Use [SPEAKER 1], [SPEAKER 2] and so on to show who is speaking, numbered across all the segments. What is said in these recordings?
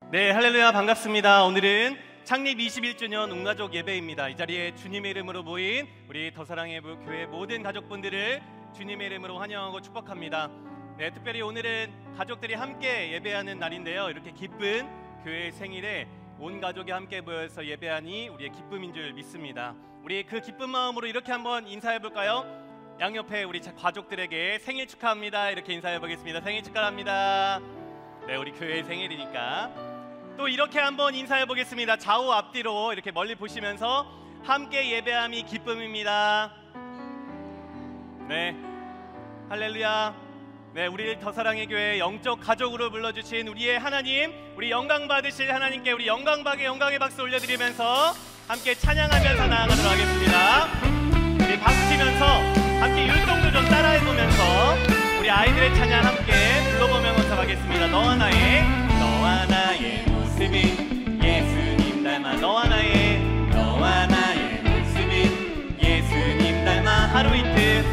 [SPEAKER 1] 네, 할렐루야, 반갑습니다. 오늘은 창립 21주년 웅가족 예배입니다. 이 자리에 주님의 이름으로 모인 우리 더사랑의 교회 모든 가족분들을 주님의 이름으로 환영하고 축복합니다. 네, 특별히 오늘은 가족들이 함께 예배하는 날인데요. 이렇게 기쁜 교회 생일에 온 가족이 함께 모여서 예배하니 우리의 기쁨인 줄 믿습니다. 우리 그 기쁜 마음으로 이렇게 한번 인사해 볼까요? 양옆에 우리 가족들에게 생일 축하합니다. 이렇게 인사해 보겠습니다. 생일 축하합니다. 네, 우리 교회의 생일이니까 또 이렇게 한번 인사해 보겠습니다. 좌우 앞뒤로 이렇게 멀리 보시면서 함께 예배함이 기쁨입니다. 네, 할렐루야. 네, 우리 더사랑의 교회 영적 가족으로 불러주신 우리의 하나님, 우리 영광 받으실 하나님께 우리 영광의 박수 올려드리면서 함께 찬양하면서 나아가도록 하겠습니다. 우리 박수 치면서 함께 율동도 좀 따라해보면서 우리 아이들의 찬양 함께 불러보면서 가겠습니다. 너와 나의 모습이 예수님 닮아, 너와 나의 모습이 예수님 닮아, 하루 이틀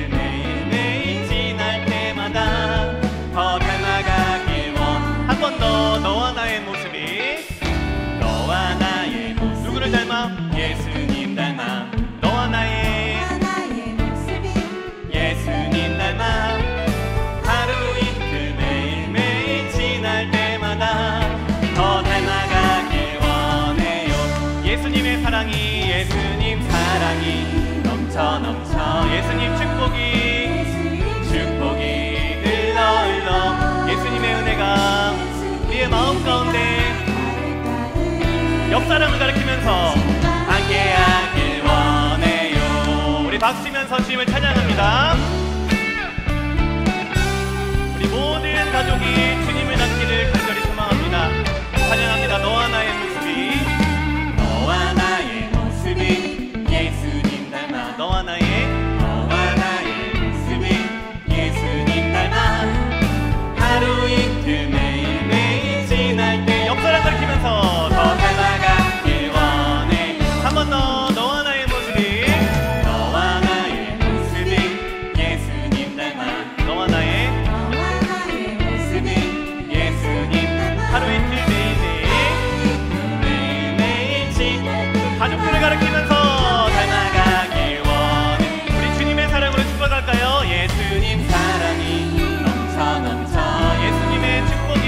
[SPEAKER 1] 매일매일 지날 때마다 더 닮아가길 원. 한 번 더. 너와 나의 모습이 누구를 닮아? 예수님 닮아. 너와 나의 모습이 예수님 닮아, 하루 이틀 매일매일 지날 때마다 더 닮아가길 원해요. 예수님 사랑이 넘쳐 예수님 축복이 흘러 예수님의 은혜가 우리의 마음 가운데 옆사람을 가리키면서 함께하길 원해요. 우리 박수치면서 주님을 찬양합니다. 우리 모든 가족이 주님을 닮기를 간절히 소망합니다. 찬양합니다. 너와 나의 모습이 예수님 닮아, 너와 나의 모습이 예수님 닮아, 하루 이틀 매일매일 지날 때 옆사람 가리키면서 더 닮아가길 원해. 한 번 더. 너와 나의 모습이 예수님 닮아, 너와 나의 모습이 예수님 닮아, 하루 이틀 매일매일 가족들을 가리키면서 닮아가길 원해. 우리 주님의 사랑으로 축복할까요? 예수님 사랑이 넘쳐 예수님의 축복이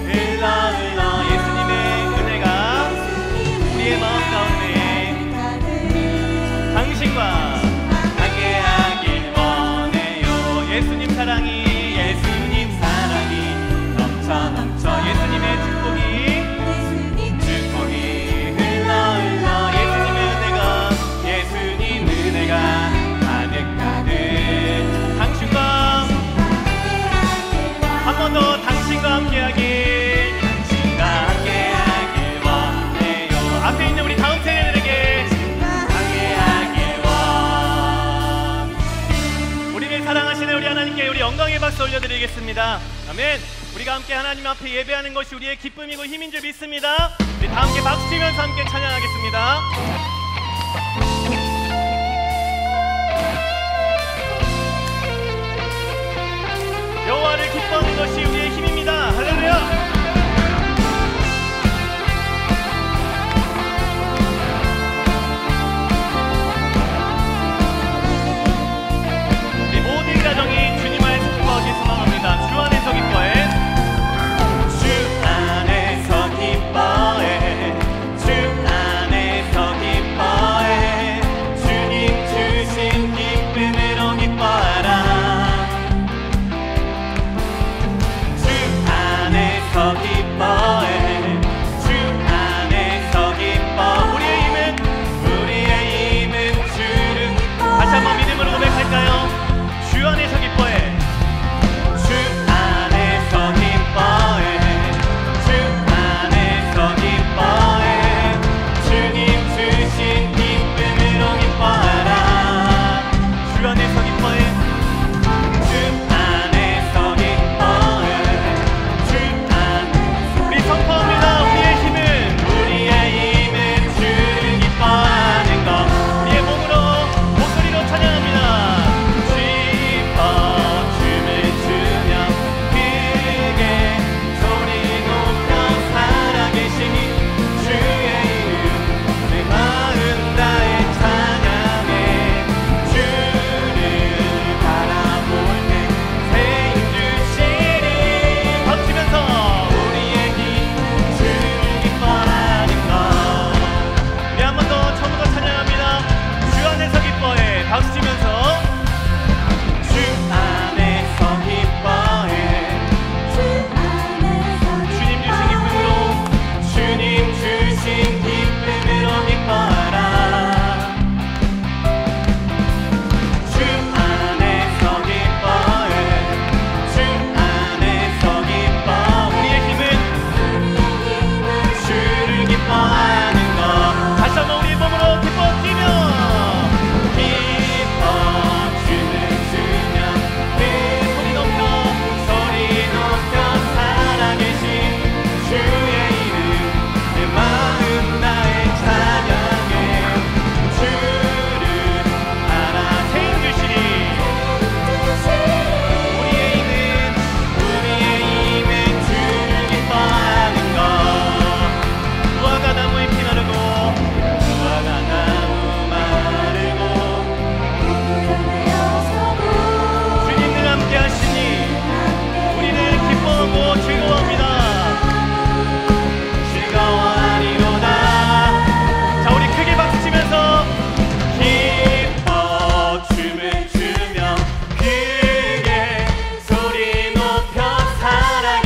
[SPEAKER 1] 흘러 예수님의 은혜가 우리의 마음 가운데 당신과 함께하길 원해요. 예수님 사랑이 넘쳐 예수님의 축복이 흘러 예수님 은혜가 가득 당신과 한 번 더. 당신과 함께하길 원해요. 앞에 있는 우리 다음 세대들에게 함께하길 원. 우리를 사랑하시는 우리 하나님께 우리 영광의 박수 올려드리겠습니다. 아멘. 우리가 함께 하나님 앞에 예배하는 것이 우리의 기쁨이고 힘인 줄 믿습니다. 우리 다 함께 박수 치면서 함께 찬양하겠습니다. 여호와를 기뻐하는 것이 우리의 힘입니다. 할렐루야. 우리 모든 가정이 주님 안에서 기뻐하길 소망합니다. 주 안에서 기뻐해. 주님 주신 기쁨으로 기뻐하라. 주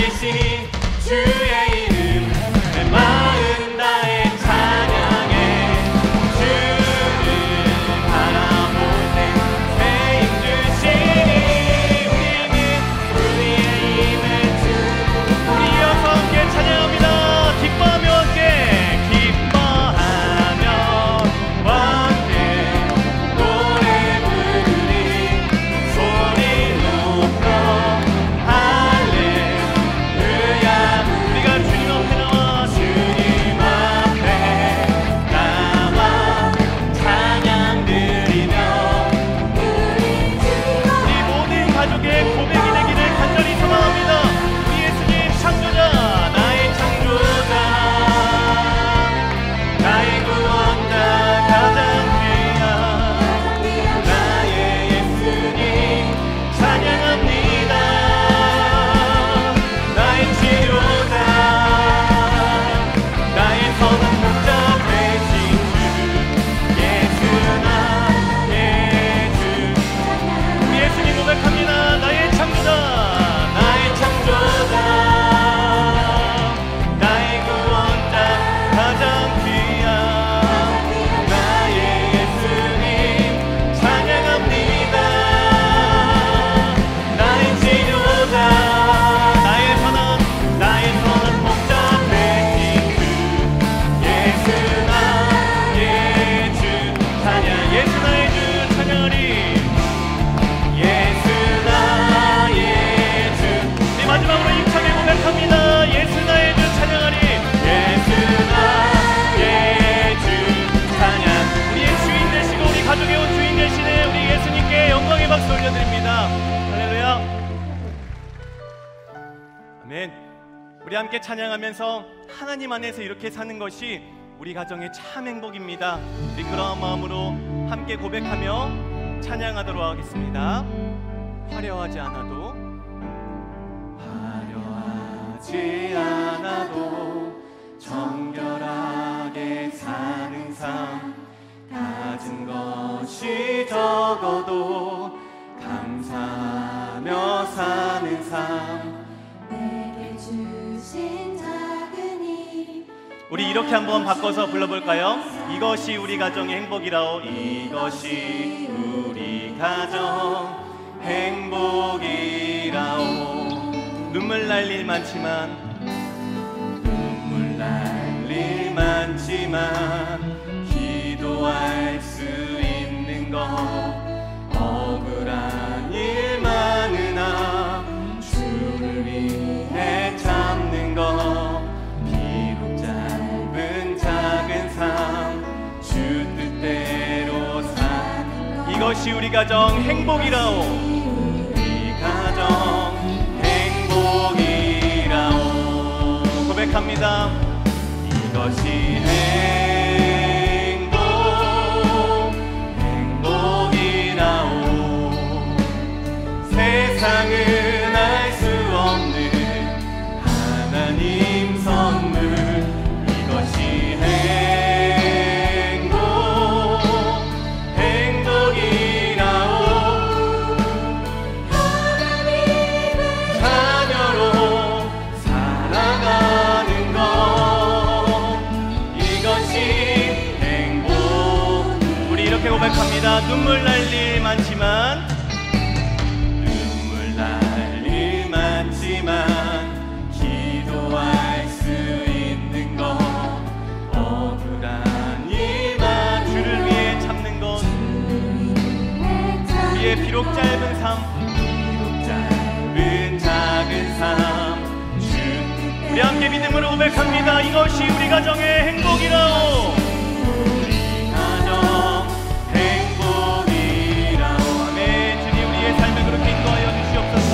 [SPEAKER 1] 살아계시니 주의 이름 내 마음 다해 찬양해. 주를 바라볼 때 새 힘 주시니 우리의 힘을 주고. 우리 이어서 함께 찬양합니다. 기뻐하며 함께 기뻐하며 함께 노래 부르리 소리 높여 할렐루야. 우리가 주님 앞에 나와 주님 앞에 나와 찬양 드리며 우리 모든 가족의 고백이 되기를 간절히 소망합니다. 우리 예수님 창조자 나의 창조자 나의 구원자 가장 귀한 나의 예수님 찬양합니다. 나의 치료자 나의 선한 목자 되신 주 예수 나의 주. 우리 예수님 고백합니다. 나의 창조자 나의 창조자 나의 구원자 가장 귀한 나의 예수님 찬양합니다. 나의 치료자 나의 선한 목자 되신 주 예수 나의 주 찬양. 예수 나의 주 찬양하리. 예수 나의 주. 우리 마지막으로 힘차게 고백합니다. 예수 나의 주 찬양하리. 예수 나의 주 찬양. 우리의 주인 되시고 우리 가족의 온 주인 되시는 우리 예수님께 영광의 박수 올려드립니다. 할렐루야. 아멘. 우리 함께 찬양하면서 하나님 안에서 이렇게 사는 것이 우리 가정의 참 행복입니다. 우리 그러한 마음으로 함께 고백하며 찬양하도록 하겠습니다. 화려하지 않아도 화려하지 않아도 정결하게 사는 삶 가진 것이 적어도 감사하며 사는 삶
[SPEAKER 2] 내게 주신 작은 힘.
[SPEAKER 1] 우리 이렇게 한번 바꿔서 불러볼까요? 이것이 우리 가정의 행복이라오. 이것이 우리 가정 행복이라오. 눈물 날 일 많지만 눈물 날 일 많지만 기도할 수 있는 것 억울한 일 많으나 주를 위해 참는 것 비록 짧은 작은 삶 주 뜻대로 사는 것 이것이 우리 가정 행복이라오. 우리 가정 행복이라오. 고백합니다. 이것이 행복이라오. 세상은 알 수 없는 하나님 선물 이것이 행복이라오. 하나님의 자녀로 살아가는 것 이것이 행복. 우리 이렇게 고백합니다. 눈물 날 일 많지만 기도할 수 있는 것 억울한 일만 주를 위해 참는 것 우리의 비록 짧은 삶 비록 짧은 작은 삶 주 우리 함께 믿음으로 고백합니다. 이것이 우리 가정의 행복이라오. 우리 가정 행복이라오. 아멘. 주님 우리의 삶을 그렇게 인도하여 주시옵소서.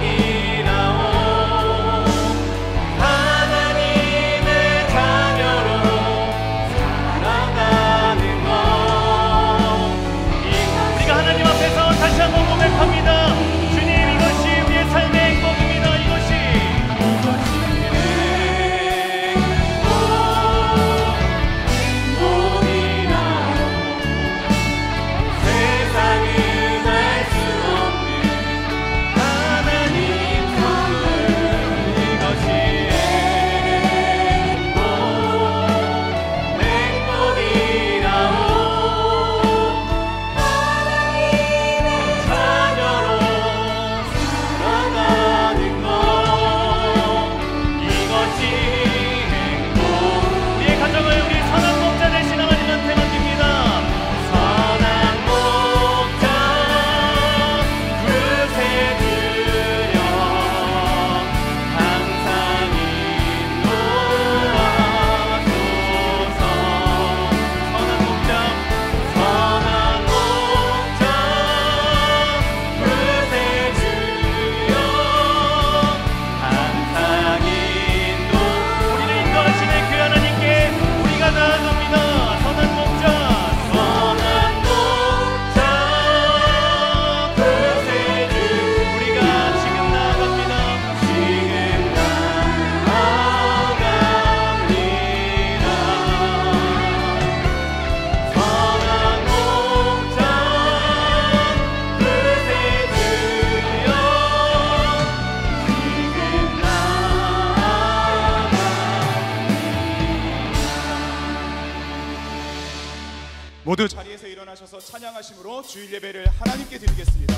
[SPEAKER 1] 행복이라오.
[SPEAKER 3] 모두 자리에서 일어나셔서 찬양하심으로 주일 예배를 하나님께 드리겠습니다.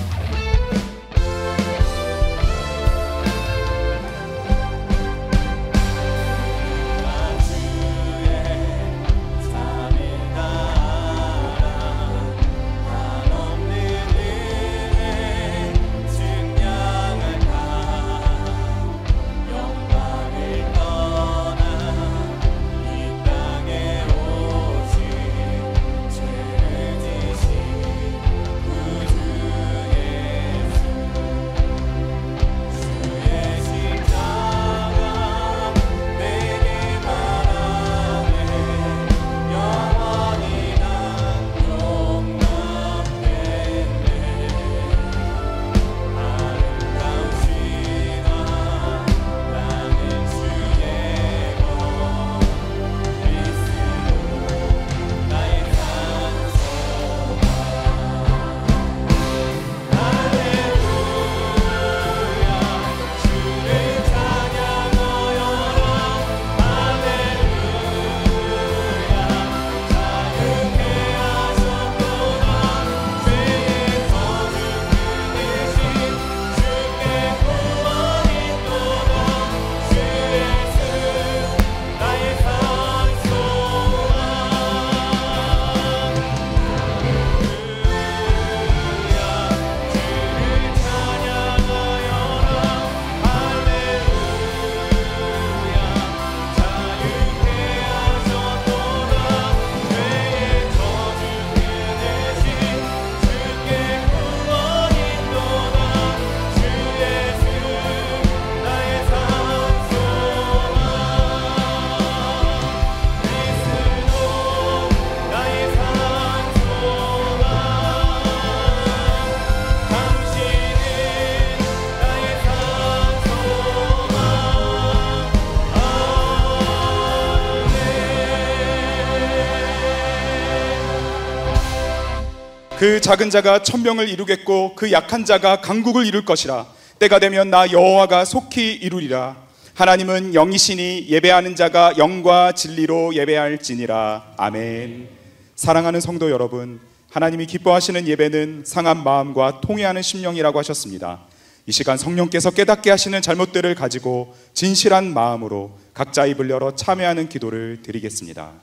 [SPEAKER 3] 그 작은 자가 천명을 이루겠고 그 약한 자가 강국을 이룰 것이라. 때가 되면 나 여호와가 속히 이루리라. 하나님은 영이시니 예배하는 자가 영과 진리로 예배할지니라. 아멘. 사랑하는 성도 여러분, 하나님이 기뻐하시는 예배는 상한 마음과 통회하는 심령이라고 하셨습니다. 이 시간 성령께서 깨닫게 하시는 잘못들을 가지고 진실한 마음으로 각자 입을 열어 참회하는 기도를 드리겠습니다.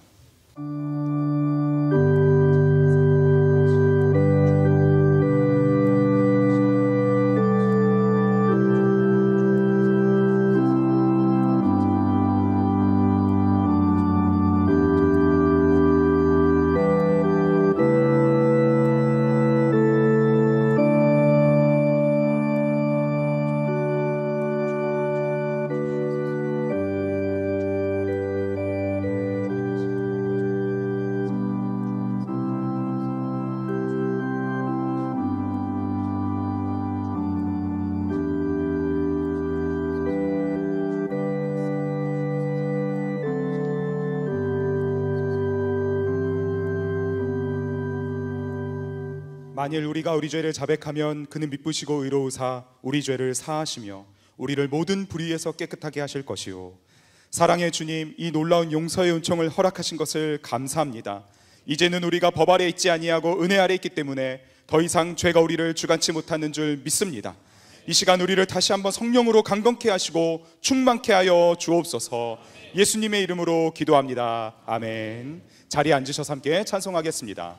[SPEAKER 3] 만일 우리가 우리 죄를 자백하면 그는 미쁘시고 의로우사 우리 죄를 사하시며 우리를 모든 불의에서 깨끗하게 하실 것이요. 사랑의 주님, 이 놀라운 용서의 은총을 허락하신 것을 감사합니다. 이제는 우리가 법 아래 있지 아니하고 은혜 아래 있기 때문에 더 이상 죄가 우리를 주관치 못하는 줄 믿습니다. 이 시간 우리를 다시 한번 성령으로 강건케 하시고 충만케 하여 주옵소서. 예수님의 이름으로 기도합니다. 아멘. 자리에 앉으셔서 함께 찬송하겠습니다.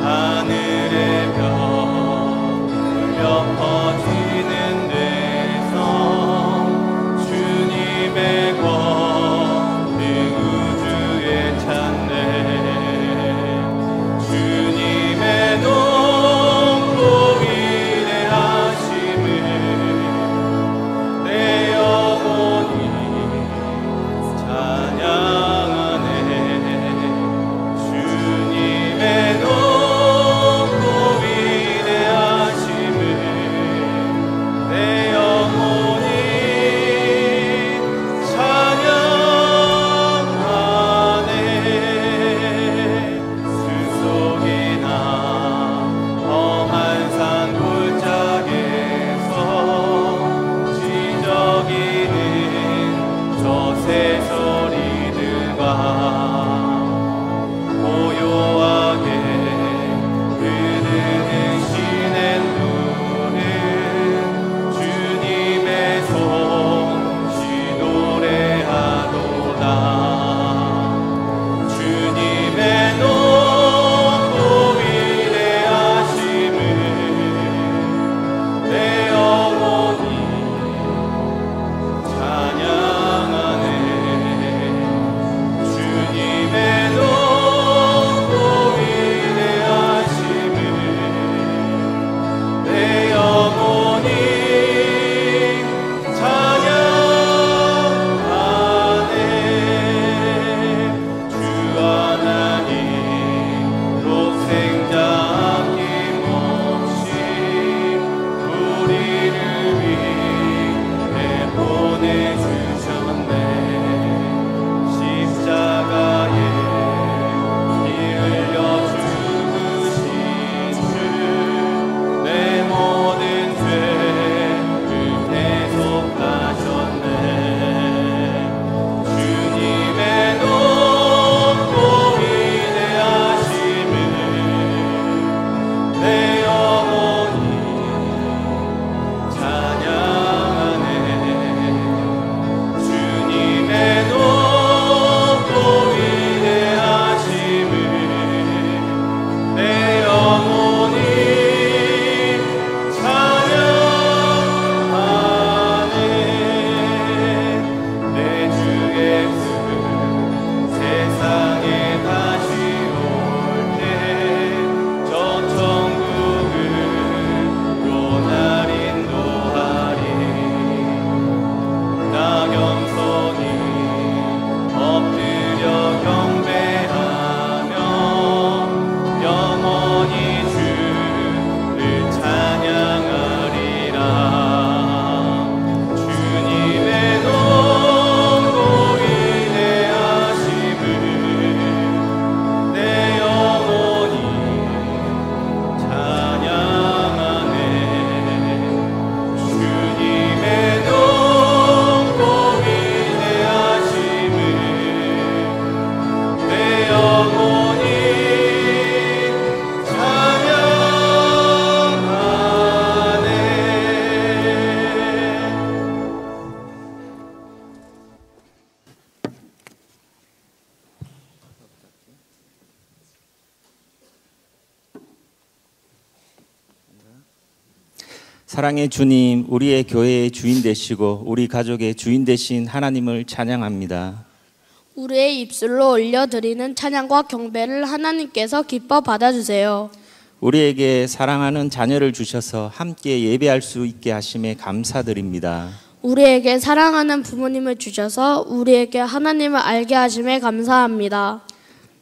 [SPEAKER 1] 하늘
[SPEAKER 4] 사랑의 주님, 우리의 교회의 주인 되시고 우리 가족의 주인 되신 하나님을 찬양합니다.
[SPEAKER 5] 우리의 입술로 올려드리는 찬양과 경배를 하나님께서 기뻐 받아주세요.
[SPEAKER 4] 우리에게 사랑하는 자녀를 주셔서 함께 예배할 수 있게 하심에 감사드립니다.
[SPEAKER 5] 우리에게 사랑하는 부모님을 주셔서 우리에게 하나님을 알게 하심에 감사합니다.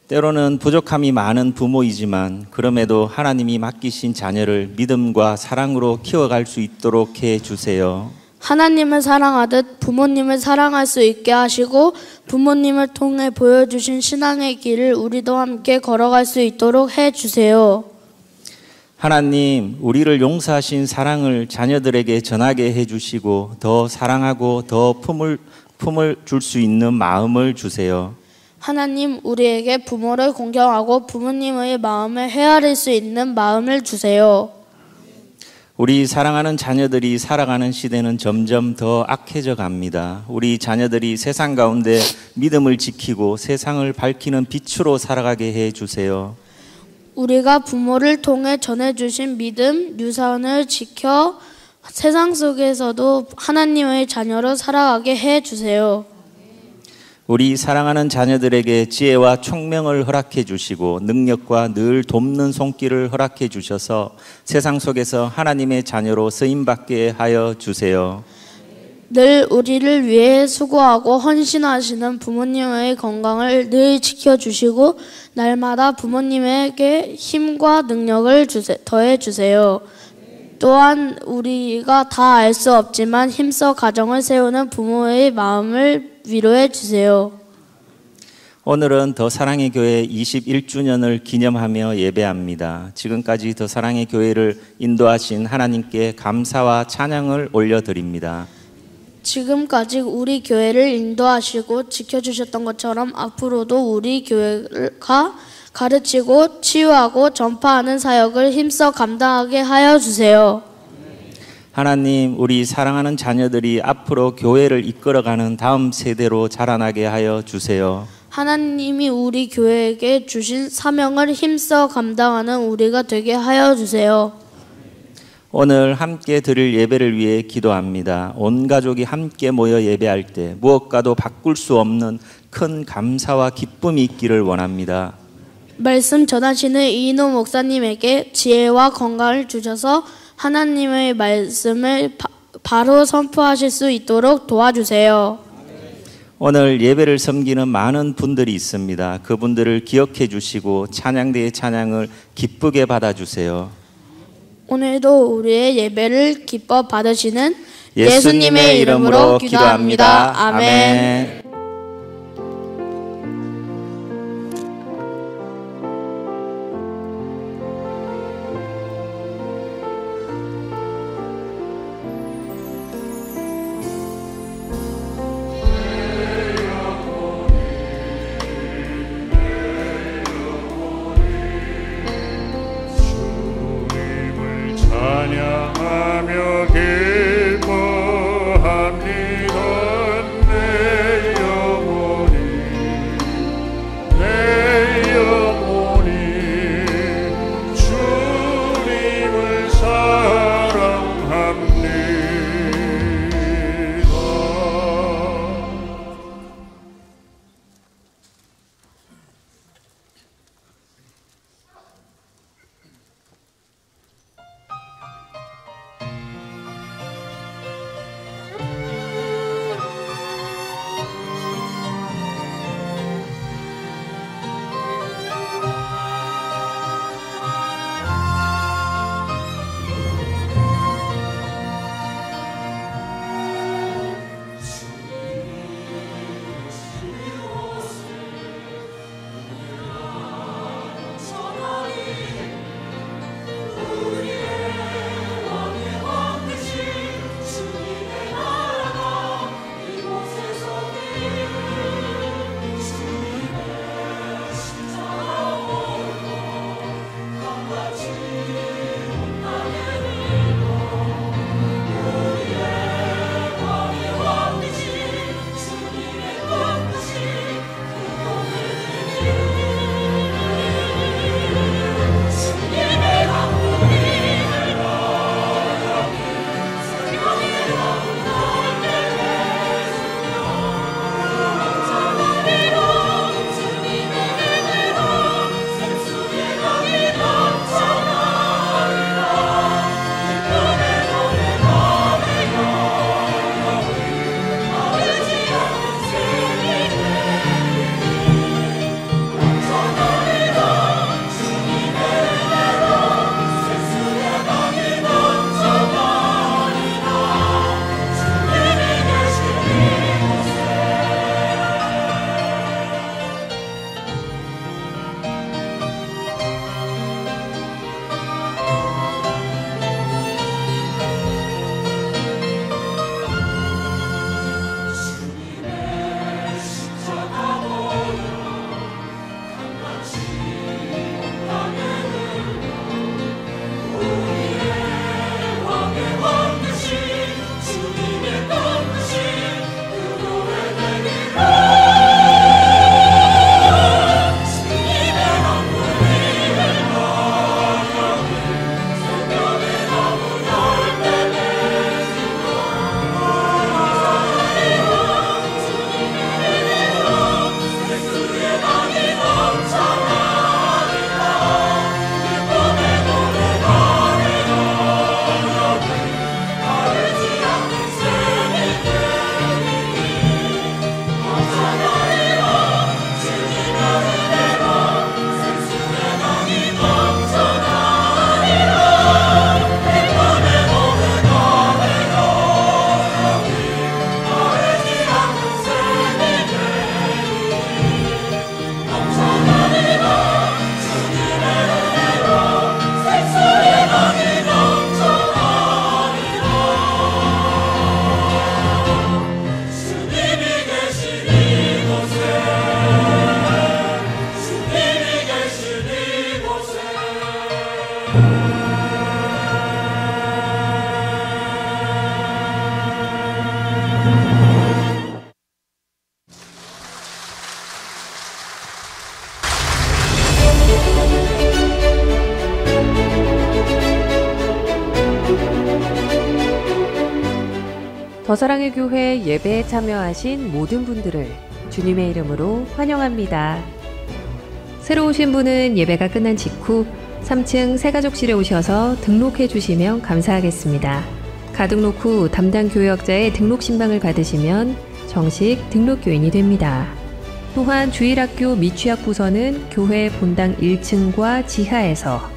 [SPEAKER 4] 때로는 부족함이 많은 부모이지만 그럼에도 하나님이 맡기신 자녀를 믿음과 사랑으로 키워갈 수 있도록 해주세요.
[SPEAKER 5] 하나님을 사랑하듯 부모님을 사랑할 수 있게 하시고 부모님을 통해 보여주신 신앙의 길을 우리도 함께 걸어갈 수 있도록 해주세요.
[SPEAKER 4] 하나님, 우리를 용서하신 사랑을 자녀들에게 전하게 해주시고 더 사랑하고 더 품을 줄 수 있는 마음을 주세요.
[SPEAKER 5] 하나님, 우리에게 부모를 공경하고 부모님의 마음을 헤아릴 수 있는 마음을 주세요.
[SPEAKER 4] 우리 사랑하는 자녀들이 살아가는 시대는 점점 더 악해져 갑니다. 우리 자녀들이 세상 가운데 믿음을 지키고 세상을 밝히는 빛으로 살아가게 해주세요.
[SPEAKER 5] 우리가 부모를 통해 전해주신 믿음, 유산을 지켜 세상 속에서도 하나님의 자녀로 살아가게 해주세요.
[SPEAKER 4] 우리 사랑하는 자녀들에게 지혜와 총명을 허락해 주시고 능력과 늘 돕는 손길을 허락해 주셔서 세상 속에서 하나님의 자녀로 쓰임받게 하여 주세요.
[SPEAKER 5] 늘 우리를 위해 수고하고 헌신하시는 부모님의 건강을 늘 지켜주시고 날마다 부모님에게 힘과 능력을 더해주세요. 또한 우리가 다 알 수 없지만 힘써 가정을 세우는 부모의 마음을 위로해 주세요.
[SPEAKER 4] 오늘은 더 사랑의 교회 21주년을 기념하며 예배합니다. 지금까지 더 사랑의 교회를 인도하신 하나님께 감사와 찬양을 올려드립니다.
[SPEAKER 5] 지금까지 우리 교회를 인도하시고 지켜주셨던 것처럼 앞으로도 우리 교회가 가르치고 치유하고 전파하는 사역을 힘써 감당하게 하여 주세요.
[SPEAKER 4] 하나님, 우리 사랑하는 자녀들이 앞으로 교회를 이끌어가는 다음 세대로 자라나게 하여 주세요.
[SPEAKER 5] 하나님이 우리 교회에게 주신 사명을 힘써 감당하는 우리가 되게 하여 주세요.
[SPEAKER 4] 오늘 함께 드릴 예배를 위해 기도합니다. 온 가족이 함께 모여 예배할 때 무엇과도 바꿀 수 없는 큰 감사와 기쁨이 있기를 원합니다.
[SPEAKER 5] 말씀 전하시는 이인호 목사님에게 지혜와 건강을 주셔서 하나님의 말씀을 바로 선포하실 수 있도록 도와주세요.
[SPEAKER 4] 오늘 예배를 섬기는 많은 분들이 있습니다. 그분들을 기억해 주시고 찬양대의 찬양을 기쁘게 받아주세요.
[SPEAKER 5] 오늘도 우리의 예배를 기뻐 받으시는 예수님의 이름으로 기도합니다. 아멘.
[SPEAKER 6] 찬양하며 기뻐합니다. 내 더사랑의 교회 예배에 참여하신 모든 분들을 주님의 이름으로 환영합니다. 새로 오신 분은 예배가 끝난 직후 3층 새가족실에 오셔서 등록해 주시면 감사하겠습니다. 가등록 후 담당 교역자의 등록 신방을 받으시면 정식 등록교인이 됩니다. 또한 주일학교 미취학 부서는 교회 본당 1층과 지하에서,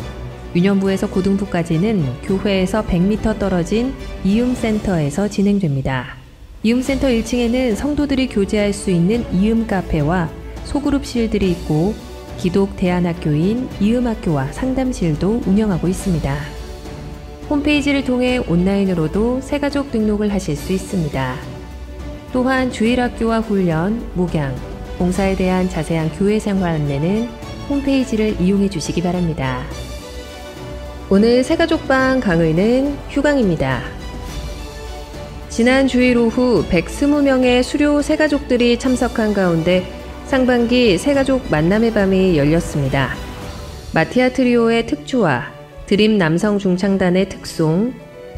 [SPEAKER 6] 유년부에서 고등부까지는 교회에서 100m 떨어진 이음센터에서 진행됩니다. 이음센터 1층에는 성도들이 교제할 수 있는 이음 카페와 소그룹실들이 있고 기독 대안학교인 이음학교와 상담실도 운영하고 있습니다. 홈페이지를 통해 온라인으로도 새가족 등록을 하실 수 있습니다. 또한 주일학교와 훈련, 목양, 봉사에 대한 자세한 교회 생활 안내는 홈페이지를 이용해 주시기 바랍니다. 오늘 새가족방 강의는 휴강입니다. 지난 주일 오후 120명의 수료 새가족들이 참석한 가운데 상반기 새가족 만남의 밤이 열렸습니다. 마티아 트리오의 특주와 드림 남성 중창단의 특송,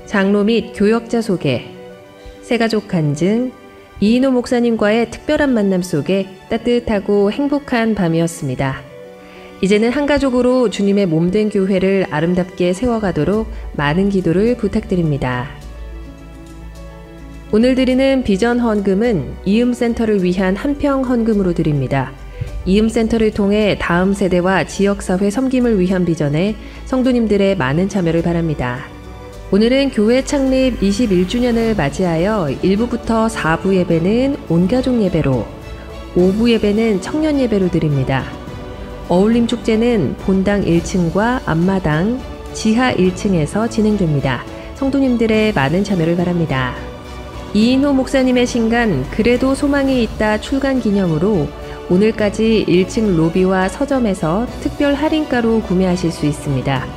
[SPEAKER 6] 장로 및 교역자 소개, 새가족 간증, 이인호 목사님과의 특별한 만남 속에 따뜻하고 행복한 밤이었습니다. 이제는 한 가족으로 주님의 몸된 교회를 아름답게 세워가도록 많은 기도를 부탁드립니다. 오늘 드리는 비전 헌금은 이음센터를 위한 한평 헌금으로 드립니다. 이음센터를 통해 다음 세대와 지역사회 섬김을 위한 비전에 성도님들의 많은 참여를 바랍니다. 오늘은 교회 창립 21주년을 맞이하여 1부부터 4부 예배는 온가족 예배로, 5부 예배는 청년 예배로 드립니다. 어울림 축제는 본당 1층과 앞마당, 지하 1층에서 진행됩니다. 성도님들의 많은 참여를 바랍니다. 이인호 목사님의 신간 그래도 소망이 있다 출간 기념으로 오늘까지 1층 로비와 서점에서 특별 할인가로 구매하실 수 있습니다.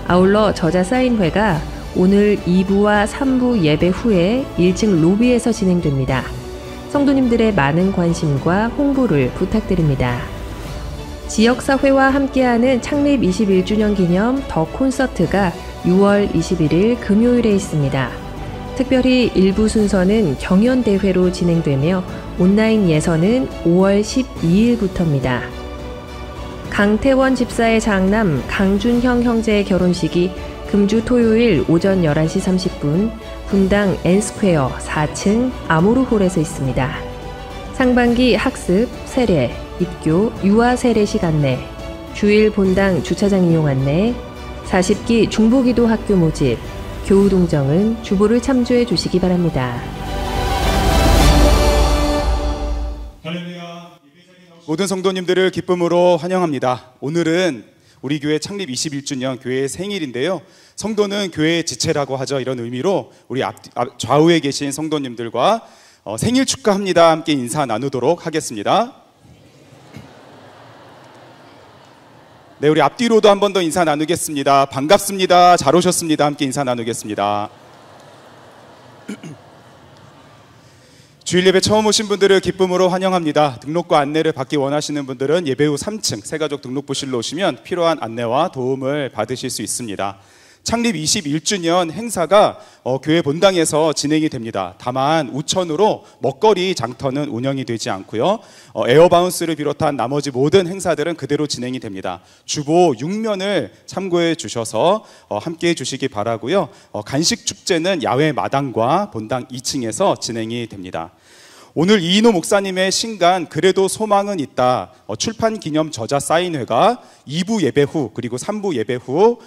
[SPEAKER 6] 아울러 저자 사인회가 오늘 2부와 3부 예배 후에 1층 로비에서 진행됩니다. 성도님들의 많은 관심과 홍보를 부탁드립니다. 지역사회와 함께하는 창립 21주년 기념 더 콘서트가 6월 21일 금요일에 있습니다. 특별히 일부 순서는 경연대회로 진행되며 온라인 예선은 5월 12일부터입니다. 강태원 집사의 장남 강준형 형제의 결혼식이 금주 토요일 오전 11시 30분 분당 N스퀘어 4층 아모르홀에서 있습니다. 상반기 학습, 세례, 입교, 유아 세례식 안내, 주일 본당 주차장 이용 안내, 40기 중보기도 학교 모집, 교우 동정은 주보를 참조해 주시기 바랍니다.
[SPEAKER 3] 모든 성도님들을 기쁨으로 환영합니다. 오늘은 우리 교회 창립 21주년 교회의 생일인데요. 성도는 교회의 지체라고 하죠. 이런 의미로 우리 좌우에 계신 성도님들과 생일 축하합니다. 함께 인사 나누도록 하겠습니다. 네, 우리 앞뒤로도 한 번 더 인사 나누겠습니다. 반갑습니다. 잘 오셨습니다. 함께 인사 나누겠습니다. 주일 예배 처음 오신 분들을 기쁨으로 환영합니다. 등록과 안내를 받기 원하시는 분들은 예배 후 3층 새가족 등록부실로 오시면 필요한 안내와 도움을 받으실 수 있습니다. 창립 21주년 행사가 교회 본당에서 진행이 됩니다. 다만 우천으로 먹거리 장터는 운영이 되지 않고요. 에어바운스를 비롯한 나머지 모든 행사들은 그대로 진행이 됩니다. 주보 6면을 참고해 주셔서 함께해 주시기 바라고요. 간식 축제는 야외 마당과 본당 2층에서 진행이 됩니다. 오늘 이인호 목사님의 신간 그래도 소망은 있다 출판 기념 저자 사인회가 2부 예배 후 그리고 3부 예배 후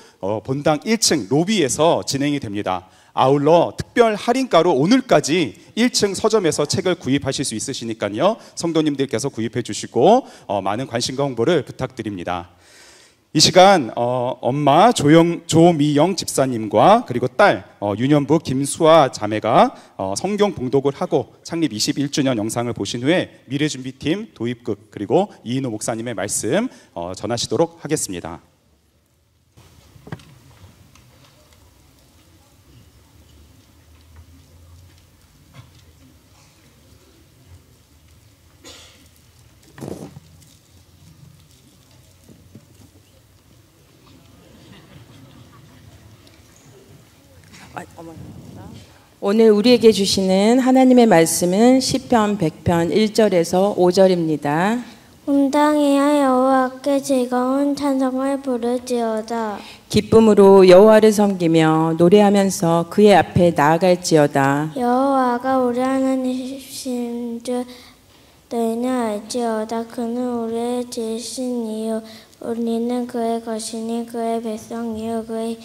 [SPEAKER 3] 본당 1층 로비에서 진행이 됩니다. 아울러 특별 할인가로 오늘까지 1층 서점에서 책을 구입하실 수 있으시니까요. 성도님들께서 구입해 주시고 많은 관심과 홍보를 부탁드립니다. 이 시간 엄마 조미영 집사님과 그리고 딸 유년부 김수아 자매가 성경 봉독을 하고 창립 21주년 영상을 보신 후에 미래준비팀 도입극 그리고 이인호 목사님의 말씀 전하시도록 하겠습니다.
[SPEAKER 7] 어머니. 오늘 우리에게 주시는 하나님의 말씀은 시편 100편 1절에서 5절입니다.
[SPEAKER 5] 온당이여 여호와께 즐거운 찬송을 부르지어다.
[SPEAKER 7] 기쁨으로 여호와를 섬기며 노래하면서 그의 앞에 나아갈지어다.
[SPEAKER 5] 여호와가 우리 하나님이신 줄 너희는 알지어다. 그는 우리의 지으신이요 우리는 그의 것이니 그의 백성이요 그의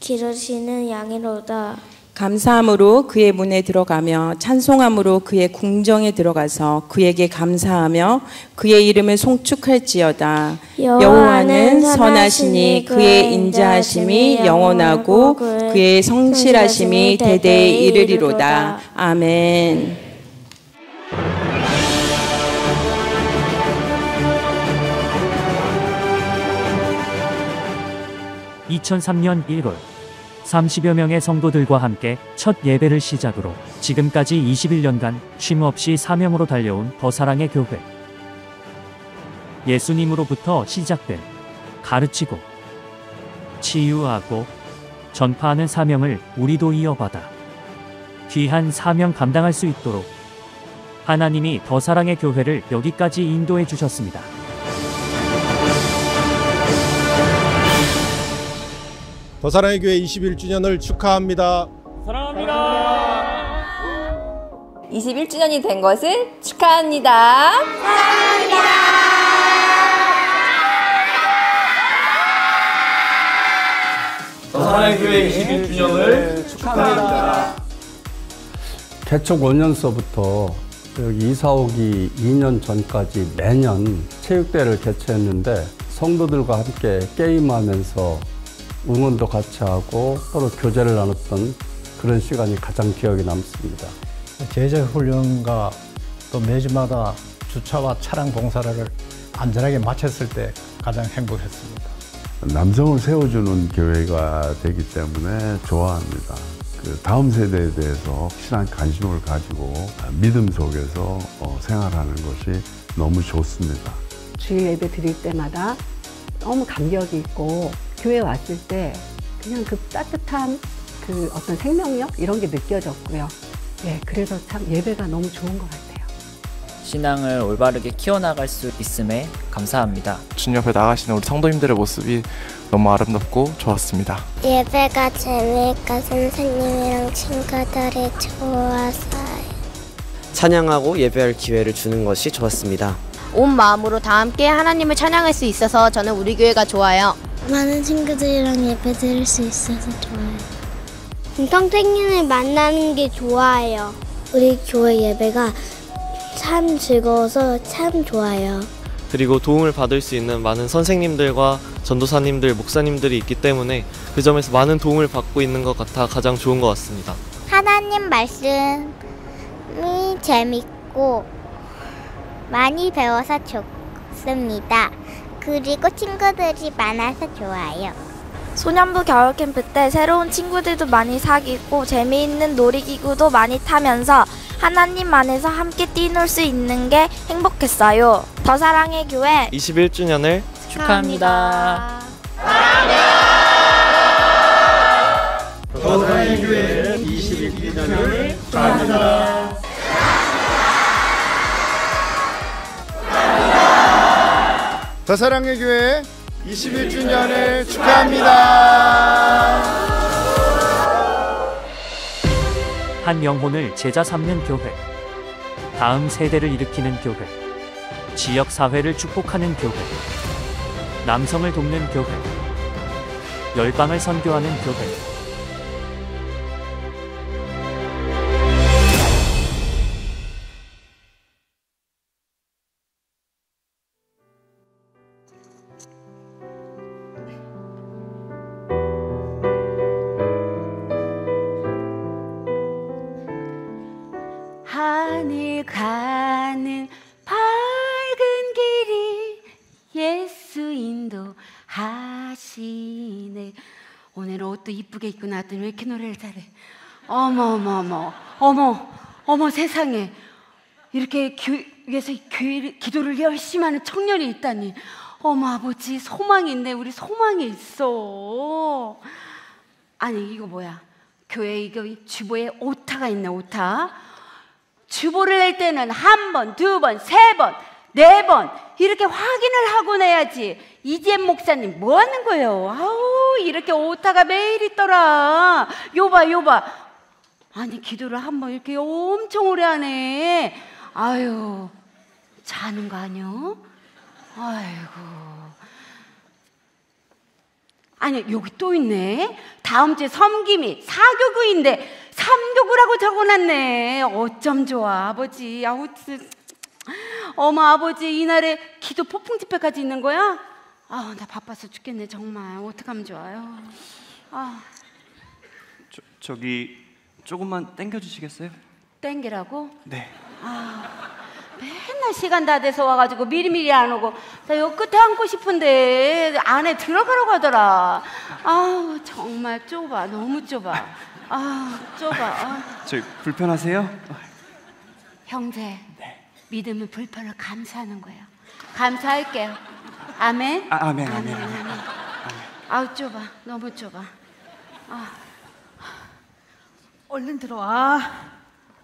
[SPEAKER 5] 기르시는 양이로다.
[SPEAKER 7] 감사함으로 그의 문에 들어가며 찬송함으로 그의 궁정에 들어가서 그에게 감사하며 그의 이름을 송축할지어다. 여호와는 선하시니 그의 인자하심이 영원하고 그의 성실하심이 대대에 이르리로다. 아멘.
[SPEAKER 8] 2003년 1월 30여 명의 성도들과 함께 첫 예배를 시작으로 지금까지 21년간 쉼없이 사명으로 달려온 더사랑의 교회. 예수님으로부터 시작된 가르치고 치유하고 전파하는 사명을 우리도 이어받아 귀한 사명 감당할 수 있도록 하나님이 더사랑의 교회를 여기까지 인도해 주셨습니다.
[SPEAKER 9] 더사랑의 교회 21주년을 축하합니다.
[SPEAKER 1] 사랑합니다.
[SPEAKER 10] 21주년이 된 것을 축하합니다. 사랑합니다.
[SPEAKER 11] 더사랑의 교회 21주년을 축하합니다.
[SPEAKER 12] 개척 5년서부터 여기 이사 오기 2년 전까지 매년 체육대회를 개최했는데 성도들과 함께 게임하면서 응원도 같이 하고 서로 교제를 나눴던 그런 시간이 가장 기억에 남습니다.
[SPEAKER 13] 제자 훈련과 또 매주마다 주차와 차량 봉사를 안전하게 마쳤을 때 가장 행복했습니다.
[SPEAKER 14] 남성을 세워주는 교회가 되기 때문에 좋아합니다. 그 다음 세대에 대해서 확실한 관심을 가지고 믿음 속에서 생활하는 것이 너무 좋습니다.
[SPEAKER 15] 주일 예배 드릴 때마다 너무 감격이 있고 교회 왔을 때 그냥 그 따뜻한 그 어떤 생명력 이런 게 느껴졌고요. 예, 그래서 참 예배가 너무 좋은 것 같아요.
[SPEAKER 16] 신앙을 올바르게 키워나갈 수 있음에 감사합니다.
[SPEAKER 17] 주님 옆에 나가시는 우리 성도님들의 모습이 너무 아름답고 좋았습니다.
[SPEAKER 18] 예배가 재미있고 선생님이랑 친구들이 좋아서요.
[SPEAKER 19] 찬양하고 예배할 기회를 주는 것이 좋았습니다.
[SPEAKER 20] 온 마음으로 다 함께 하나님을 찬양할 수 있어서 저는 우리 교회가 좋아요.
[SPEAKER 18] 많은 친구들이랑 예배 드릴 수 있어서 좋아요. 선생님을 만나는 게 좋아요. 우리 교회 예배가 참 즐거워서 참 좋아요.
[SPEAKER 21] 그리고 도움을 받을 수 있는 많은 선생님들과 전도사님들, 목사님들이 있기 때문에 그 점에서 많은 도움을 받고 있는 것 같아 가장 좋은 것 같습니다.
[SPEAKER 18] 하나님 말씀이 재밌고 많이 배워서 좋습니다. 그리고 친구들이 많아서 좋아요.
[SPEAKER 22] 소년부 겨울 캠프 때 새로운 친구들도 많이 사귀고 재미있는 놀이기구도 많이 타면서 하나님 안에서 함께 뛰놀 수 있는 게 행복했어요. 더사랑의 교회
[SPEAKER 21] 21주년을
[SPEAKER 16] 축하합니다.
[SPEAKER 11] 더사랑의 교회 21주년을 축하합니다.
[SPEAKER 9] 더사랑의 교회 21주년을 축하합니다.
[SPEAKER 8] 한 영혼을 제자 삼는 교회, 다음 세대를 일으키는 교회, 지역 사회를 축복하는 교회, 남성을 돕는 교회, 열방을 선교하는 교회.
[SPEAKER 23] 하늘 가는 밝은 길이 예수 인도하시네. 오늘 옷도 이쁘게 입고 나왔더니 왜 이렇게 노래를 잘해. 어머 세상에 이렇게 교회에서 기도를 열심히 하는 청년이 있다니. 어머 아버지, 소망이 있네. 우리 소망이 있어. 아니 이거 뭐야, 교회 이거 주보에 오타가 있네, 오타. 주보를 낼 때는 한 번, 두 번, 세 번, 네 번 이렇게 확인을 하고 내야지. 이재M 목사님 뭐 하는 거예요? 아우, 이렇게 오타가 매일 있더라. 요봐. 아니, 기도를 한 번 이렇게 엄청 오래 하네. 아유, 자는 거 아니야? 아이고. 아니, 여기 또 있네. 다음 주에 섬김이 4교구인데 3교구라고 적어놨네. 어쩜 좋아, 아버지. 아우, 어머, 아버지, 이날에 기도 폭풍 집회까지 있는 거야? 아우, 나 바빠서 죽겠네, 정말. 어떡하면 좋아요. 아.
[SPEAKER 2] 저기 조금만 땡겨주시겠어요?
[SPEAKER 23] 땡기라고?
[SPEAKER 2] 네.
[SPEAKER 23] 아, 맨날 시간 다 돼서 와가지고 미리미리 안 오고, 나 요 끝에 앉고 싶은데 안에 들어가라고 하더라. 아우, 정말 좁아, 너무 좁아. 아, 좁아. 아.
[SPEAKER 2] 저기 불편하세요?
[SPEAKER 23] 형제, 믿음은 불편을 감수하는 거예요. 감사할게요. 아멘.
[SPEAKER 2] 아멘.
[SPEAKER 23] 아우, 좁아, 너무 좁아. 아.
[SPEAKER 4] 얼른 들어와.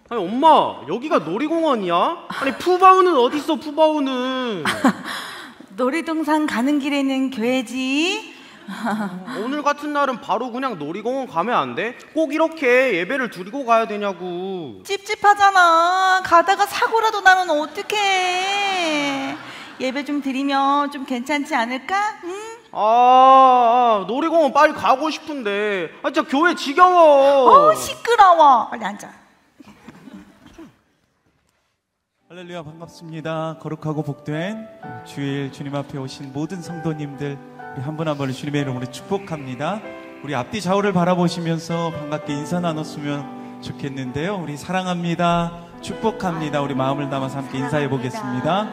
[SPEAKER 4] 아니, 엄마, 여기가 놀이공원이야? 아니, 푸바오는 어딨어, 푸바오는?
[SPEAKER 6] 놀이동산 가는 길에 있는 교회지.
[SPEAKER 4] 오늘 같은 날은 바로 그냥 놀이공원 가면 안 돼? 꼭 이렇게 예배를 드리고 가야 되냐고.
[SPEAKER 6] 찝찝하잖아. 가다가 사고라도 나면 어떡해. 예배 좀 드리면 좀 괜찮지 않을까? 응?
[SPEAKER 4] 놀이공원 빨리 가고 싶은데. 아, 진짜 교회 지겨워.
[SPEAKER 6] 시끄러워. 빨리 앉아.
[SPEAKER 24] 할렐루야, 반갑습니다. 거룩하고 복된 주일 주님 앞에 오신 모든 성도님들, 한 분 한 분을 주님의 이름으로 축복합니다. 우리 앞뒤 좌우를 바라보시면서 반갑게 인사 나눴으면 좋겠는데요. 우리 사랑합니다, 축복합니다. 우리 마음을 담아서 함께 인사해 보겠습니다.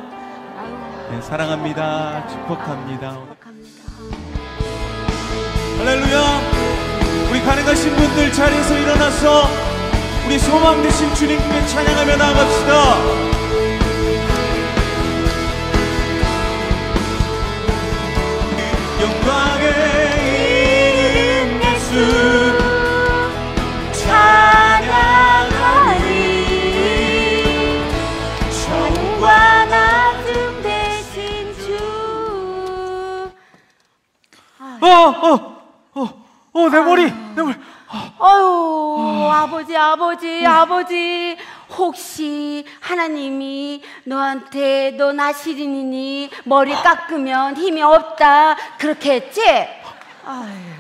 [SPEAKER 24] 네, 사랑합니다, 축복합니다. 할렐루야. 우리 가능하신 분들 자리에서 일어나서 우리 소망 되신 주님께 찬양하며 나아갑시다. 영광의 이름 예수
[SPEAKER 23] 찬양하리. 천과 낮음 대신 주.
[SPEAKER 4] 내 머리.
[SPEAKER 23] 아유, 아버지, 혹시 하나님이 너한테 너 나시린이니 머리 깎으면 힘이 없다 그렇게 했지?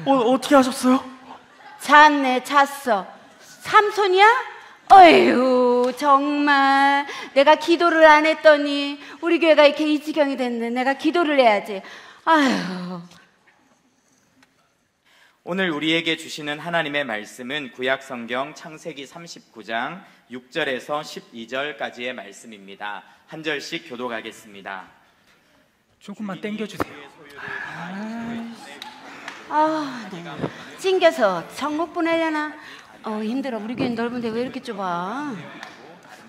[SPEAKER 4] 어떻게 하셨어요?
[SPEAKER 23] 잤어. 삼손이야? 어휴, 정말 내가 기도를 안 했더니 우리 교회가 이렇게 이 지경이 됐네. 내가 기도를 해야지. 아휴.
[SPEAKER 25] 오늘 우리에게 주시는 하나님의 말씀은 구약성경 창세기 39장 6절에서 12절까지의 말씀입니다. 한 절씩 교독하겠습니다.
[SPEAKER 26] 조금만 땡겨주세요.
[SPEAKER 23] 네. 찡겨서 천국 보내려나? 힘들어. 우리 교회 넓은데 왜 이렇게 좁아?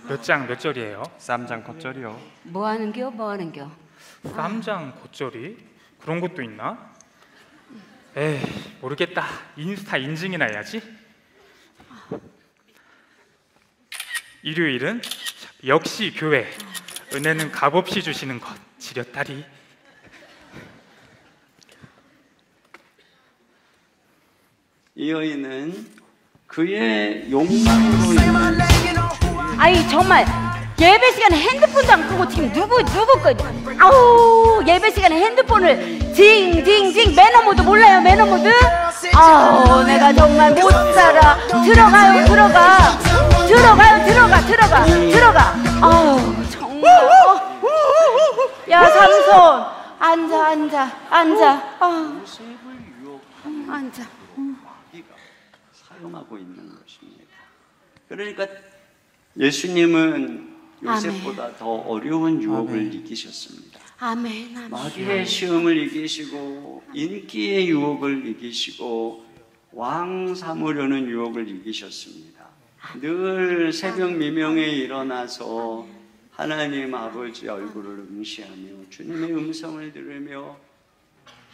[SPEAKER 26] 몇 장 몇 절이에요?
[SPEAKER 2] 3장 겉절이요.
[SPEAKER 23] 뭐 하는겨?
[SPEAKER 26] 3장 겉절이? 그런 것도 있나? 에이, 모르겠다. 인스타 인증이나 해야지. 일요일은 역시 교회. 은혜는 값없이 주시는 것. 지렸다리.
[SPEAKER 27] 이 여인은 그의 욕망으로 인한
[SPEAKER 23] 아이, 정말 예배 시간에 핸드폰도 안 끄고 지금 누구 거? 아우, 예배 시간에 핸드폰을 징 매너모드 몰라요? 매너모드? 아우, 내가 정말 못 살아. 들어가. 아우, 정말. 야, 삼손, 앉아. 앉아.
[SPEAKER 27] 사용하고 있는 것입니다. 그러니까 예수님은 요셉보다 더 어려운 유혹을 이기셨습니다.
[SPEAKER 23] 아멘.
[SPEAKER 27] 마귀의 시험을 이기시고 인기의 유혹을 이기시고 왕 삼으려는 유혹을 이기셨습니다. 늘 새벽 미명에 일어나서 하나님 아버지 얼굴을 응시하며 주님의 음성을 들으며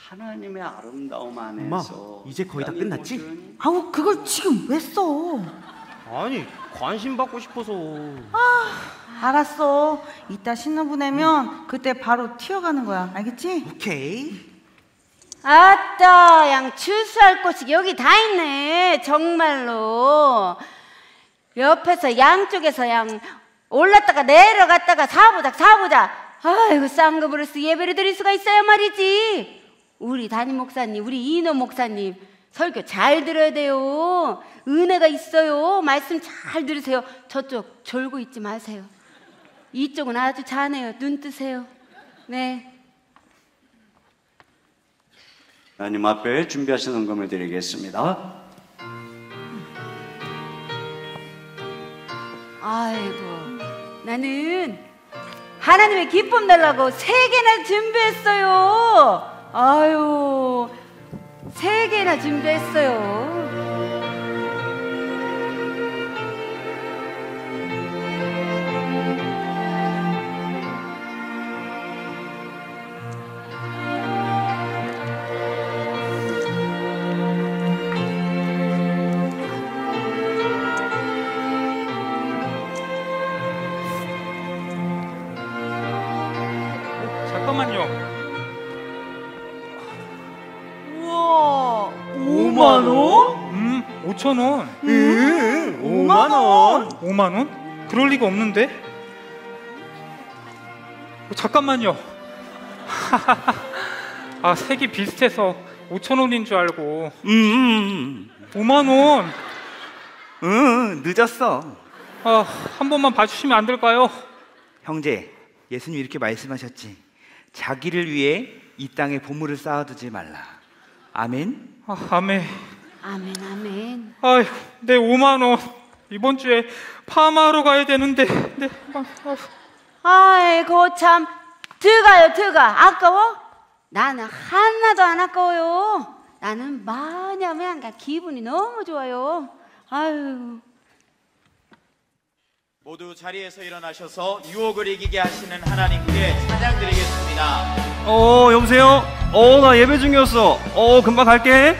[SPEAKER 27] 하나님의 아름다움 안에서
[SPEAKER 4] 엄마, 이제 거의 다 끝났지?
[SPEAKER 6] 아우, 그걸 지금 왜 써?
[SPEAKER 4] 아니, 관심 받고 싶어서.
[SPEAKER 6] 알았어. 이따 신호 보내면 그때 바로 튀어가는 거야. 알겠지?
[SPEAKER 4] 오케이.
[SPEAKER 23] 아따, 양 추수할 곳이 여기 다 있네. 정말로. 옆에서 양쪽에서 양 올랐다가 내려갔다가 사보자. 아이고, 쌍꺼풀로서 예배를 드릴 수가 있어야 말이지. 우리 담임 목사님, 우리 이노 목사님 설교 잘 들어야 돼요. 은혜가 있어요. 말씀 잘 들으세요. 저쪽 졸고 있지 마세요. 이쪽은 아주 자네요. 눈 뜨세요. 네.
[SPEAKER 27] 하나님 앞에 준비하신 헌금을 드리겠습니다.
[SPEAKER 23] 아이고, 나는 하나님의 기쁨 달라고 3개나 준비했어요. 아유, 3개나 준비했어요.
[SPEAKER 26] 잠깐만요.
[SPEAKER 6] 우와,
[SPEAKER 23] 5만 원?
[SPEAKER 26] 5천 원.
[SPEAKER 4] 5만 원?
[SPEAKER 26] 5만 원? 그럴 리가 없는데. 잠깐만요. 아, 색이 비슷해서 5천 원인 줄 알고. 5만 원.
[SPEAKER 1] 늦었어.
[SPEAKER 26] 아, 한 번만 봐주시면 안 될까요?
[SPEAKER 1] 형제, 예수님 이렇게 말씀하셨지. 자기를 위해 이 땅에 보물을 쌓아두지 말라. 아멘.
[SPEAKER 26] 아, 아멘.
[SPEAKER 23] 아멘, 아멘.
[SPEAKER 26] 아휴, 내 5만 원 이번 주에 파마하러 가야 되는데. 네.
[SPEAKER 23] 아이고, 참. 들어가. 아까워? 나는 하나도 안 아까워요. 나는 마냐면 기분이 너무 좋아요. 아유.
[SPEAKER 25] 모두 자리에서 일어나셔서 유혹을 이기게 하시는 하나님께 찬양드리겠습니다.
[SPEAKER 2] 여보세요? 나 예배 중이었어. 금방 갈게.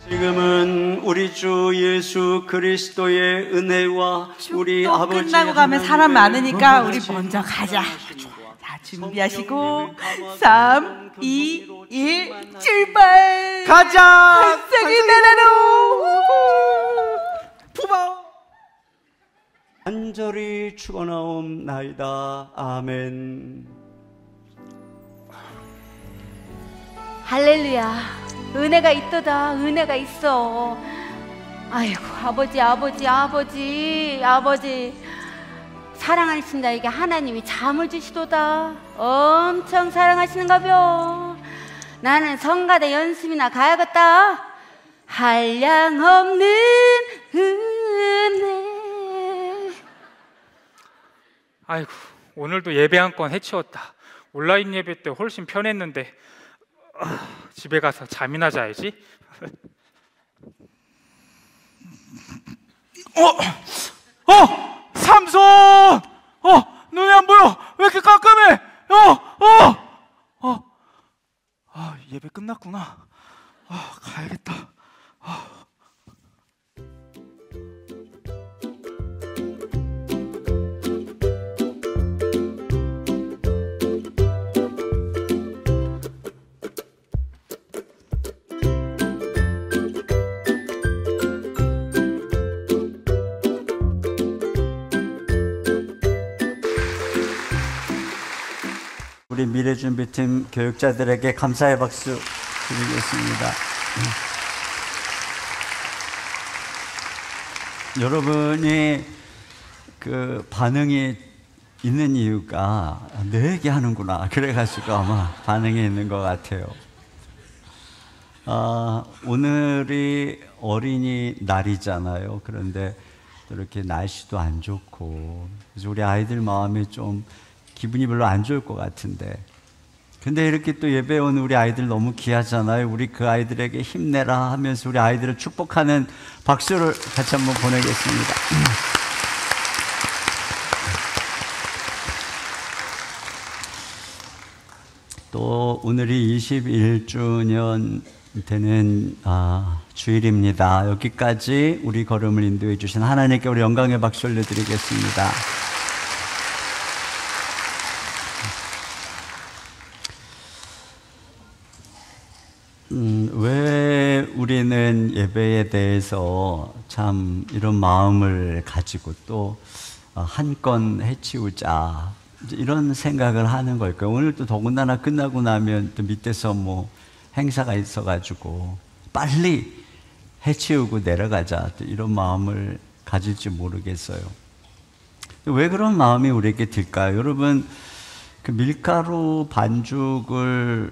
[SPEAKER 27] 지금은 우리 주 예수 그리스도의 은혜와 우리
[SPEAKER 6] 또
[SPEAKER 27] 아버지
[SPEAKER 6] 끝나고 가면 사람 많으니까 우리 먼저 가자. 자, 준비하시고 3, 2, 1 출발.
[SPEAKER 4] 가자.
[SPEAKER 6] 한성이 나라로.
[SPEAKER 27] 푸바. 간절히 축원하옵나이다. 아멘.
[SPEAKER 23] 할렐루야. 은혜가 있도다. 은혜가 있어. 아이고, 아버지. 사랑하신 자에게 하나님이 잠을 주시도다. 엄청 사랑하시는가벼. 나는 성가대 연습이나 가야겠다. 한량없는 은혜.
[SPEAKER 26] 아이고, 오늘도 예배 한 건 해치웠다. 온라인 예배 때 훨씬 편했는데. 집에 가서 잠이나 자야지. 삼손! 눈이 안 보여. 왜 이렇게 깜깜해? 예배 끝났구나. 가야겠다.
[SPEAKER 27] 우리 미래준비팀 교육자들에게 감사의 박수 드리겠습니다. 여러분이 그 반응이 있는 이유가 내 얘기 하는구나. 그래가지고 아마 반응이 있는 것 같아요. 오늘이 어린이날이잖아요. 그런데 이렇게 날씨도 안 좋고 그래서 우리 아이들 마음이 좀 기분이 별로 안 좋을 것 같은데 근데 이렇게 또 예배 온 우리 아이들 너무 귀하잖아요. 우리 그 아이들에게 힘내라 하면서 우리 아이들을 축복하는 박수를 같이 한번 보내겠습니다. 또 또 오늘이 21주년 되는 주일입니다. 여기까지 우리 걸음을 인도해 주신 하나님께 우리 영광의 박수 올려드리겠습니다. 왜 우리는 예배에 대해서 참 이런 마음을 가지고 또 한 건 해치우자 이런 생각을 하는 걸까요? 오늘 또 더군다나 끝나고 나면 또 밑에서 뭐 행사가 있어가지고 빨리 해치우고 내려가자 또 이런 마음을 가질지 모르겠어요. 왜 그런 마음이 우리에게 들까요? 여러분, 그 밀가루 반죽을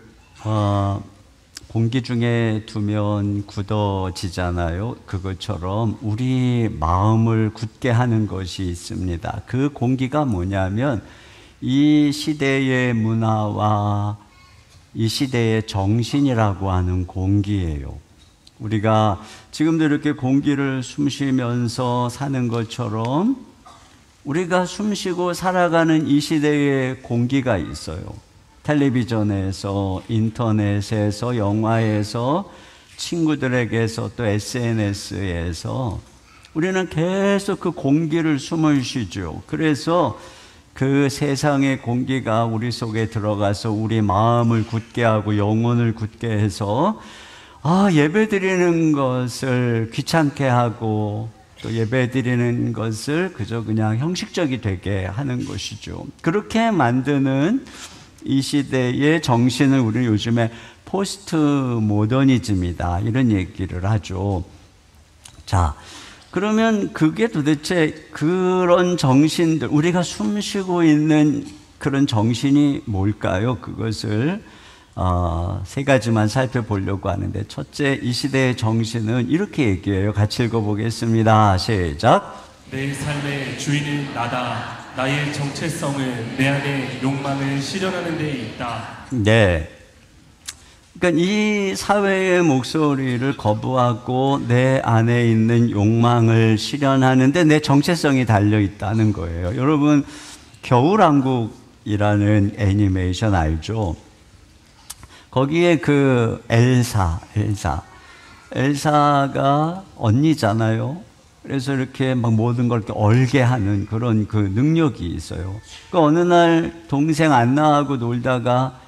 [SPEAKER 27] 공기 중에 두면 굳어지잖아요. 그것처럼 우리 마음을 굳게 하는 것이 있습니다. 그 공기가 뭐냐면 이 시대의 문화와 이 시대의 정신이라고 하는 공기예요. 우리가 지금도 이렇게 공기를 숨쉬면서 사는 것처럼 우리가 숨쉬고 살아가는 이 시대의 공기가 있어요. 텔레비전에서, 인터넷에서, 영화에서, 친구들에게서, 또 SNS에서 우리는 계속 그 공기를 숨을 쉬죠. 그래서 그 세상의 공기가 우리 속에 들어가서 우리 마음을 굳게 하고 영혼을 굳게 해서 예배 드리는 것을 귀찮게 하고 또 예배 드리는 것을 그저 그냥 형식적이 되게 하는 것이죠. 그렇게 만드는 이 시대의 정신을 우리는 요즘에 포스트 모더니즘이다 이런 얘기를 하죠. 자, 그러면 그게 도대체 그런 정신들, 우리가 숨쉬고 있는 그런 정신이 뭘까요? 그것을 세 가지만 살펴보려고 하는데, 첫째, 이 시대의 정신은 이렇게 얘기해요. 같이 읽어보겠습니다. 시작.
[SPEAKER 3] 내 삶의 주인은 나다. 나의 정체성을, 내 안에 욕망을 실현하는 데 있다.
[SPEAKER 27] 네. 그러니까 이 사회의 목소리를 거부하고 내 안에 있는 욕망을 실현하는데 내 정체성이 달려 있다는 거예요. 여러분, 겨울왕국이라는 애니메이션 알죠? 거기에 그 엘사가 언니잖아요. 그래서 이렇게 막 모든 걸 이렇게 얼게 하는 그런 그 능력이 있어요. 그 어느 날 동생 안나하고 놀다가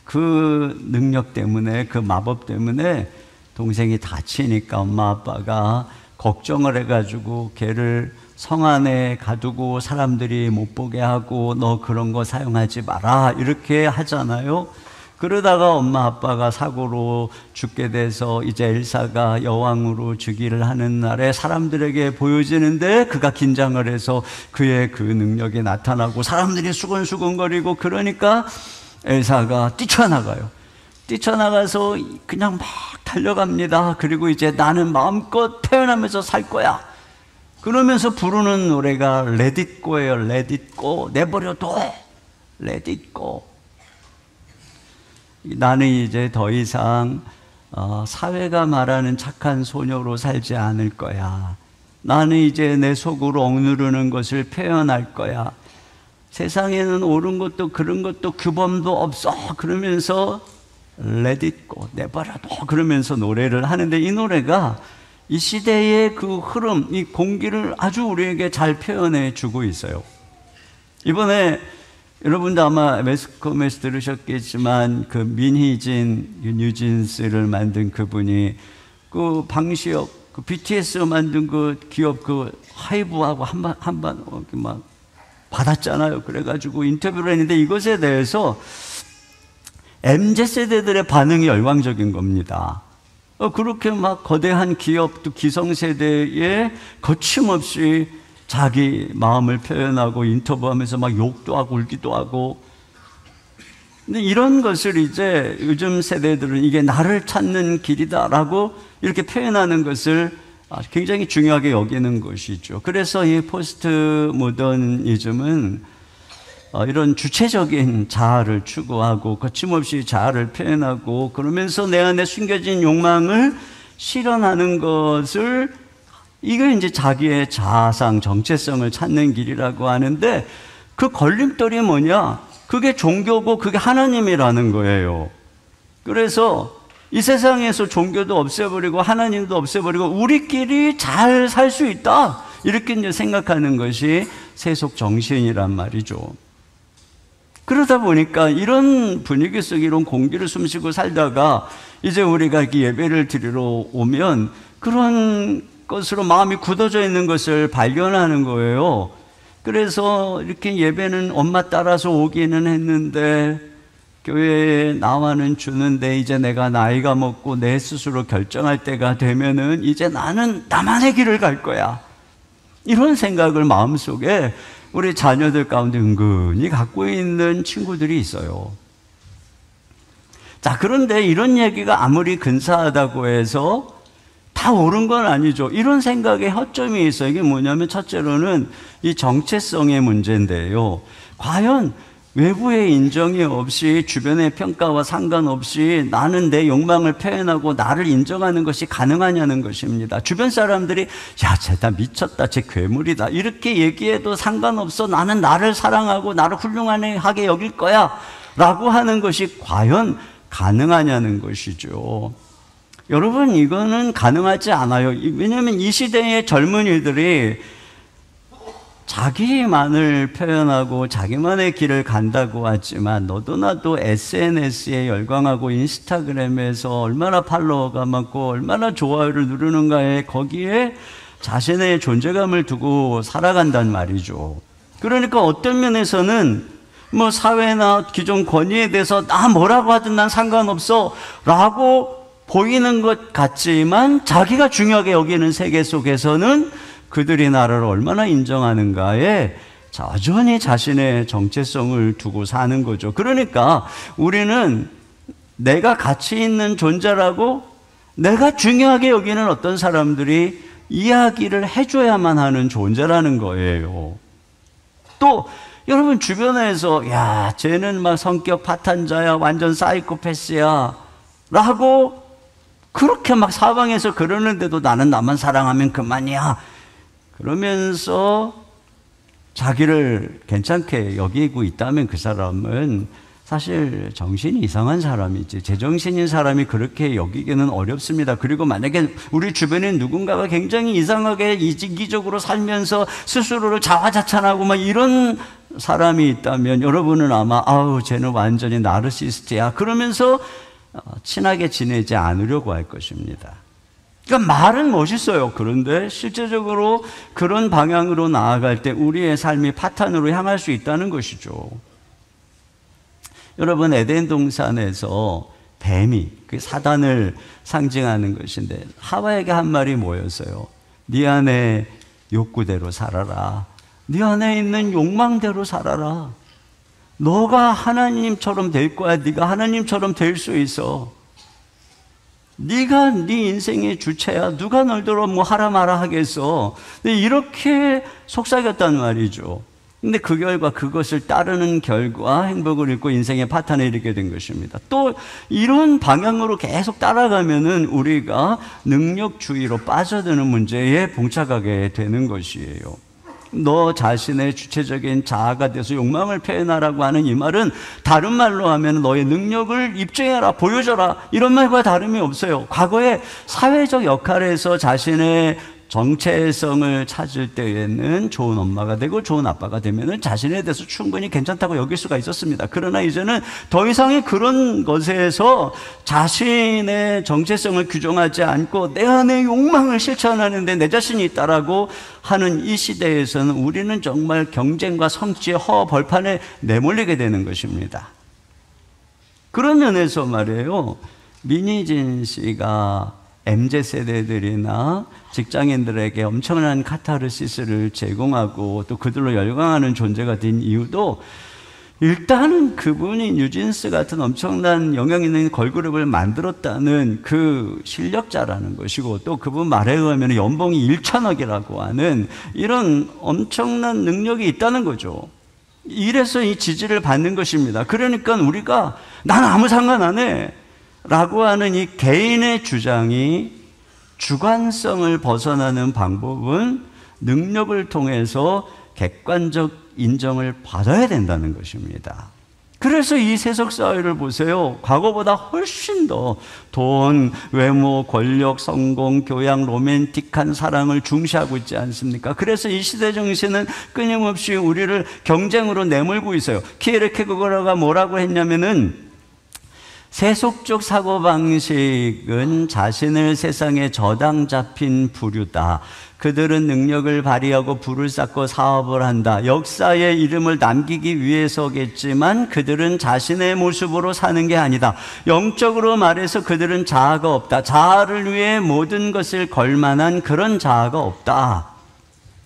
[SPEAKER 27] 그 능력 때문에, 그 마법 때문에 동생이 다치니까 엄마 아빠가 걱정을 해가지고 걔를 성 안에 가두고 사람들이 못 보게 하고 너 그런 거 사용하지 마라 이렇게 하잖아요. 그러다가 엄마 아빠가 사고로 죽게 돼서 이제 엘사가 여왕으로 즉위를 하는 날에 사람들에게 보여지는데 그가 긴장을 해서 그의 그 능력이 나타나고 사람들이 수근수근거리고 그러니까 엘사가 뛰쳐나가요. 뛰쳐나가서 그냥 막 달려갑니다. 그리고 이제 나는 마음껏 표현하면서 살 거야. 그러면서 부르는 노래가 Let it go예요. Let it go. 내버려둬. Let it go. 나는 이제 더 이상 사회가 말하는 착한 소녀로 살지 않을 거야. 나는 이제 내 속으로 억누르는 것을 표현할 거야. 세상에는 옳은 것도 그런 것도 규범도 없어. 그러면서 Let it go, 내버려둬. 그러면서 노래를 하는데 이 노래가 이 시대의 그 흐름, 이 공기를 아주 우리에게 잘 표현해 주고 있어요. 이번에 여러분도 아마 매스컴에서 들으셨겠지만 그 민희진, 뉴진스를 만든 그분이 그 방시혁, 그 BTS 만든 그 기업 그 하이브하고 한반 막 받았잖아요. 그래가지고 인터뷰를 했는데 이것에 대해서 MZ세대들의 반응이 열광적인 겁니다. 그렇게 막 거대한 기업도 기성세대에 거침없이 자기 마음을 표현하고 인터뷰하면서 막 욕도 하고 울기도 하고. 근데 이런 것을 이제 요즘 세대들은 이게 나를 찾는 길이다라고 이렇게 표현하는 것을 굉장히 중요하게 여기는 것이죠. 그래서 이 포스트 모더니즘은 이런 주체적인 자아를 추구하고 거침없이 자아를 표현하고 그러면서 내 안에 숨겨진 욕망을 실현하는 것을, 이게 이제 자기의 자아상 정체성을 찾는 길이라고 하는데 그 걸림돌이 뭐냐? 그게 종교고 그게 하나님이라는 거예요. 그래서 이 세상에서 종교도 없애버리고 하나님도 없애버리고 우리끼리 잘 살 수 있다, 이렇게 이제 생각하는 것이 세속 정신이란 말이죠. 그러다 보니까 이런 분위기 속에 이런 공기를 숨쉬고 살다가 이제 우리가 이렇게 예배를 드리러 오면 그런 것으로 마음이 굳어져 있는 것을 발견하는 거예요. 그래서 이렇게 예배는 엄마 따라서 오기는 했는데 교회에 나와는 주는데 이제 내가 나이가 먹고 내 스스로 결정할 때가 되면은 이제 나는 나만의 길을 갈 거야, 이런 생각을 마음속에 우리 자녀들 가운데 은근히 갖고 있는 친구들이 있어요. 자, 그런데 이런 얘기가 아무리 근사하다고 해서 다 옳은 건 아니죠. 이런 생각에 허점이 있어요. 이게 뭐냐면 첫째로는 이 정체성의 문제인데요. 과연 외부의 인정이 없이 주변의 평가와 상관없이 나는 내 욕망을 표현하고 나를 인정하는 것이 가능하냐는 것입니다. 주변 사람들이 야, 쟤 다 미쳤다, 쟤 괴물이다, 이렇게 얘기해도 상관없어, 나는 나를 사랑하고 나를 훌륭하게 여길 거야 라고 하는 것이 과연 가능하냐는 것이죠. 여러분, 이거는 가능하지 않아요. 왜냐하면 이 시대의 젊은이들이 자기만을 표현하고 자기만의 길을 간다고 하지만 너도 나도 SNS에 열광하고 인스타그램에서 얼마나 팔로워가 많고 얼마나 좋아요를 누르는가에 거기에 자신의 존재감을 두고 살아간단 말이죠. 그러니까 어떤 면에서는 뭐 사회나 기존 권위에 대해서 나 뭐라고 하든 난 상관없어 라고 보이는 것 같지만 자기가 중요하게 여기는 세계 속에서는 그들이 나를 얼마나 인정하는가에 여전히 자신의 정체성을 두고 사는 거죠. 그러니까 우리는 내가 가치 있는 존재라고 내가 중요하게 여기는 어떤 사람들이 이야기를 해줘야만 하는 존재라는 거예요. 또 여러분 주변에서 야, 쟤는 막 성격 파탄자야, 완전 사이코패스야 라고 그렇게 막 사방에서 그러는데도 나는 나만 사랑하면 그만이야 그러면서 자기를 괜찮게 여기고 있다면 그 사람은 사실 정신이 이상한 사람이지, 제정신인 사람이 그렇게 여기기는 어렵습니다. 그리고 만약에 우리 주변에 누군가가 굉장히 이상하게 이기적으로 살면서 스스로를 자화자찬하고 막 이런 사람이 있다면 여러분은 아마 아우 쟤는 완전히 나르시스트야 그러면서 친하게 지내지 않으려고 할 것입니다. 그러니까 말은 멋있어요. 그런데 실제적으로 그런 방향으로 나아갈 때 우리의 삶이 파탄으로 향할 수 있다는 것이죠. 여러분, 에덴 동산에서 뱀이 그 사단을 상징하는 것인데 하와에게 한 말이 뭐였어요? 네 안에 욕구대로 살아라. 네 안에 있는 욕망대로 살아라. 너가 하나님처럼 될 거야. 네가 하나님처럼 될 수 있어. 네가 네 인생의 주체야. 누가 널더러 뭐 하라 마라 하겠어. 이렇게 속삭였단 말이죠. 근데 그 결과 그것을 따르는 결과 행복을 잃고 인생의 파탄에 이르게 된 것입니다. 또 이런 방향으로 계속 따라가면은 우리가 능력주의로 빠져드는 문제에 봉착하게 되는 것이에요. 너 자신의 주체적인 자아가 돼서 욕망을 표현하라고 하는 이 말은 다른 말로 하면 너의 능력을 입증해라, 보여줘라 이런 말과 다름이 없어요. 과거에 사회적 역할에서 자신의 정체성을 찾을 때에는 좋은 엄마가 되고 좋은 아빠가 되면 자신에 대해서 충분히 괜찮다고 여길 수가 있었습니다. 그러나 이제는 더 이상의 그런 것에서 자신의 정체성을 규정하지 않고 내 안의 욕망을 실천하는데 내 자신이 있다라고 하는 이 시대에서는 우리는 정말 경쟁과 성취의 허벌판에 내몰리게 되는 것입니다. 그런 면에서 말이에요, 민희진 씨가 MZ세대들이나 직장인들에게 엄청난 카타르시스를 제공하고 또 그들로 열광하는 존재가 된 이유도 일단은 그분이 뉴진스 같은 엄청난 영향 있는 걸그룹을 만들었다는 그 실력자라는 것이고 또 그분 말에 의하면 연봉이 1,000억이라고 하는 이런 엄청난 능력이 있다는 거죠. 이래서 이 지지를 받는 것입니다. 그러니까 우리가 나는 아무 상관 안 해 라고 하는 이 개인의 주장이 주관성을 벗어나는 방법은 능력을 통해서 객관적 인정을 받아야 된다는 것입니다. 그래서 이 세속 사회를 보세요. 과거보다 훨씬 더 돈, 외모, 권력, 성공, 교양, 로맨틱한 사랑을 중시하고 있지 않습니까? 그래서 이 시대 정신은 끊임없이 우리를 경쟁으로 내몰고 있어요. 키에르케고르가 뭐라고 했냐면은 세속적 사고방식은 자신을 세상에 저당 잡힌 부류다. 그들은 능력을 발휘하고 부를 쌓고 사업을 한다. 역사의 이름을 남기기 위해서겠지만 그들은 자신의 모습으로 사는 게 아니다. 영적으로 말해서 그들은 자아가 없다. 자아를 위해 모든 것을 걸 만한 그런 자아가 없다.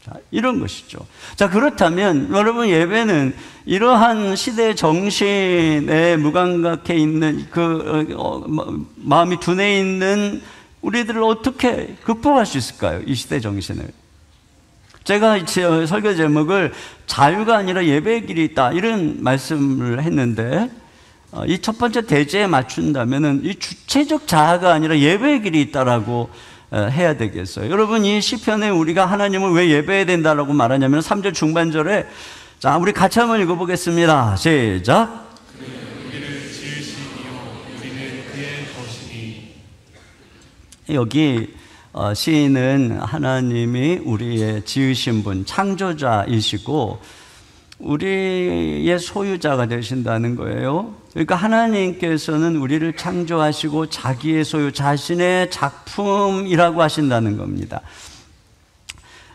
[SPEAKER 27] 자, 이런 것이죠. 자, 그렇다면 여러분, 예배는 이러한 시대 정신에 무감각해 있는 마음이 둔해 있는 우리들을 어떻게 극복할 수 있을까요? 이 시대 정신을. 제가 설교 제목을 자유가 아니라 예배의 길이 있다, 이런 말씀을 했는데, 이 첫 번째 대제에 맞춘다면은 이 주체적 자아가 아니라 예배의 길이 있다라고 해야 되겠어요. 여러분, 이 시편에 우리가 하나님을 왜 예배해야 된다라고 말하냐면 3절 중반절에, 자, 우리 같이 한번 읽어보겠습니다. 시작. 여기 시인은 하나님이 우리의 지으신 분, 창조자이시고 우리의 소유자가 되신다는 거예요. 그러니까 하나님께서는 우리를 창조하시고 자기의 소유, 자신의 작품이라고 하신다는 겁니다.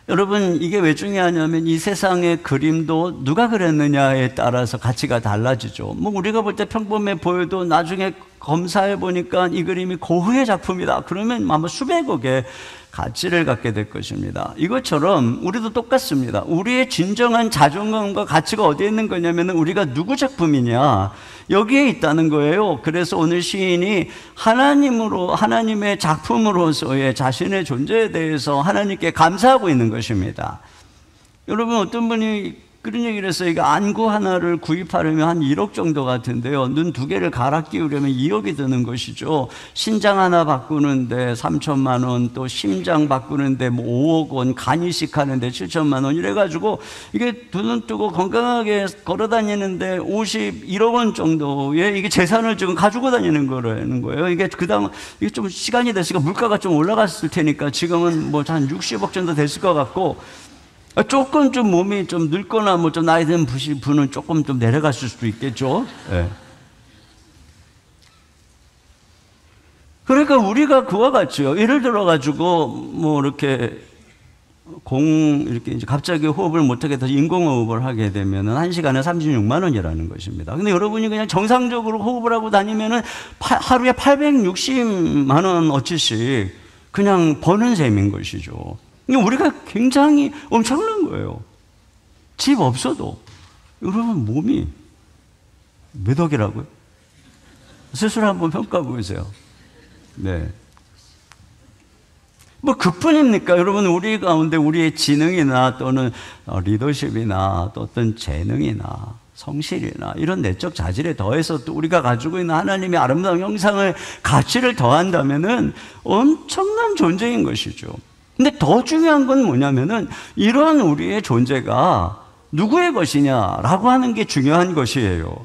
[SPEAKER 27] 여러분, 이게 왜 중요하냐면 이 세상의 그림도 누가 그렸느냐에 따라서 가치가 달라지죠. 뭐 우리가 볼 때 평범해 보여도 나중에 검사해 보니까 이 그림이 고흐의 작품이다. 그러면 아마 수백억의 가치를 갖게 될 것입니다. 이것처럼 우리도 똑같습니다. 우리의 진정한 자존감과 가치가 어디에 있는 거냐면 우리가 누구 작품이냐, 여기에 있다는 거예요. 그래서 오늘 시인이 하나님의 작품으로서의 자신의 존재에 대해서 하나님께 감사하고 있는 것입니다. 여러분, 어떤 분이 그런 얘기를 했어요. 이거 안구 하나를 구입하려면 한 1억 정도 같은데요, 눈 2개를 갈아 끼우려면 2억이 드는 것이죠. 신장 하나 바꾸는데 3천만 원, 또 심장 바꾸는데 뭐 5억 원, 간 이식하는데 7천만 원, 이래가지고 이게 두 눈 뜨고 건강하게 걸어다니는데 51억 원 정도의 이게 재산을 지금 가지고 다니는 거라는 거예요. 이게 이게 좀 시간이 됐으니까 물가가 좀 올라갔을 테니까 지금은 뭐 한 60억 정도 됐을 것 같고, 조금 좀 몸이 좀 늙거나 뭐 좀 나이 든 분은 조금 좀 내려갔을 수도 있겠죠. 네. 그러니까 우리가 그와 같이요. 예를 들어가지고 뭐 이렇게 이렇게 이제 갑자기 호흡을 못하게 돼서 인공호흡을 하게 되면은 1시간에 36만 원이라는 것입니다. 근데 여러분이 그냥 정상적으로 호흡을 하고 다니면은 하루에 860만 원어치씩 그냥 버는 셈인 것이죠. 우리가 굉장히 엄청난 거예요. 집 없어도 여러분 몸이 몇 억이라고요? 스스로 한번 평가해 보세요. 네. 뭐 그뿐입니까? 여러분, 우리 가운데 우리의 지능이나 또는 리더십이나 또 어떤 재능이나 성실이나 이런 내적 자질에 더해서 또 우리가 가지고 있는 하나님의 아름다운 형상을 가치를 더한다면은 엄청난 존재인 것이죠. 근데 더 중요한 건 뭐냐면은 이러한 우리의 존재가 누구의 것이냐라고 하는 게 중요한 것이에요.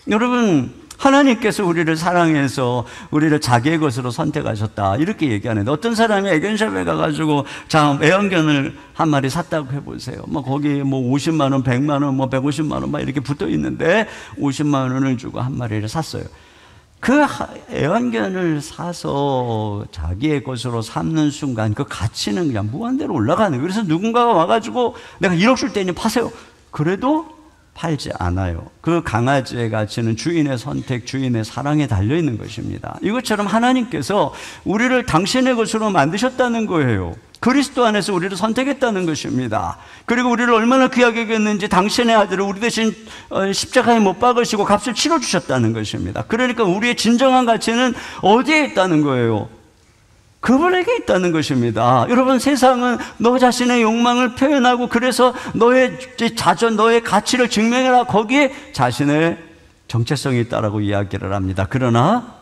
[SPEAKER 27] 여러분, 하나님께서 우리를 사랑해서 우리를 자기의 것으로 선택하셨다, 이렇게 얘기하는데, 어떤 사람이 애견샵에 가가지고 자, 애완견을 한 마리 샀다고 해보세요. 뭐 거기 뭐 50만 원, 100만 원, 뭐 150만 원 막 이렇게 붙어 있는데 50만 원을 주고 한 마리를 샀어요. 그 애완견을 사서 자기의 것으로 삼는 순간 그 가치는 그냥 무한대로 올라가는 거예요. 그래서 누군가가 와가지고 내가 1억 줄 테니 파세요. 그래도 팔지 않아요. 그 강아지의 가치는 주인의 선택, 주인의 사랑에 달려있는 것입니다. 이것처럼 하나님께서 우리를 당신의 것으로 만드셨다는 거예요. 그리스도 안에서 우리를 선택했다는 것입니다. 그리고 우리를 얼마나 귀하게 여겼는지 당신의 아들을 우리 대신 십자가에 못 박으시고 값을 치러주셨다는 것입니다. 그러니까 우리의 진정한 가치는 어디에 있다는 거예요? 그분에게 있다는 것입니다. 여러분, 세상은 너 자신의 욕망을 표현하고 그래서 너의 자존, 너의 가치를 증명해라, 거기에 자신의 정체성이 있다라고 이야기를 합니다. 그러나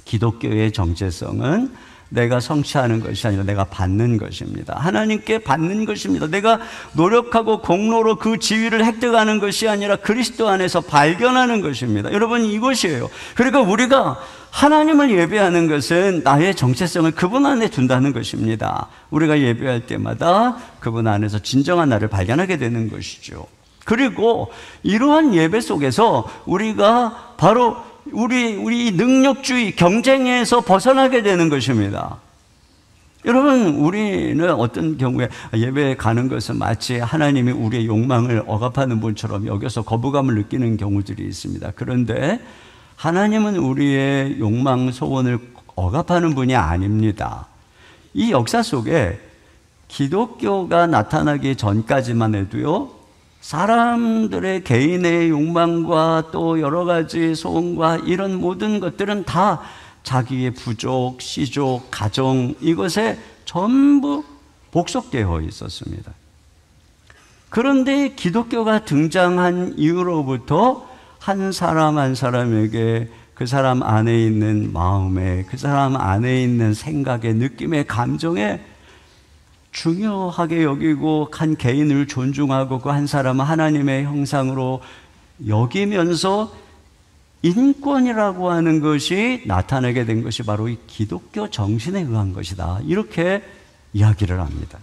[SPEAKER 27] 기독교의 정체성은 내가 성취하는 것이 아니라 내가 받는 것입니다. 하나님께 받는 것입니다. 내가 노력하고 공로로 그 지위를 획득하는 것이 아니라 그리스도 안에서 발견하는 것입니다. 여러분, 이것이에요. 그러니까 우리가 하나님을 예배하는 것은 나의 정체성을 그분 안에 둔다는 것입니다. 우리가 예배할 때마다 그분 안에서 진정한 나를 발견하게 되는 것이죠. 그리고 이러한 예배 속에서 우리가 바로 우리 능력주의 경쟁에서 벗어나게 되는 것입니다. 여러분, 우리는 어떤 경우에 예배에 가는 것은 마치 하나님이 우리의 욕망을 억압하는 분처럼 여겨서 거부감을 느끼는 경우들이 있습니다. 그런데 하나님은 우리의 욕망, 소원을 억압하는 분이 아닙니다. 이 역사 속에 기독교가 나타나기 전까지만 해도요, 사람들의 개인의 욕망과 또 여러 가지 소원과 이런 모든 것들은 다 자기의 부족, 시족, 가정, 이것에 전부 복속되어 있었습니다. 그런데 기독교가 등장한 이후로부터 한 사람 한 사람에게 그 사람 안에 있는 마음에, 그 사람 안에 있는 생각에, 느낌에, 감정에 중요하게 여기고 한 개인을 존중하고 그 한 사람은 하나님의 형상으로 여기면서 인권이라고 하는 것이 나타나게 된 것이 바로 이 기독교 정신에 의한 것이다. 이렇게 이야기를 합니다.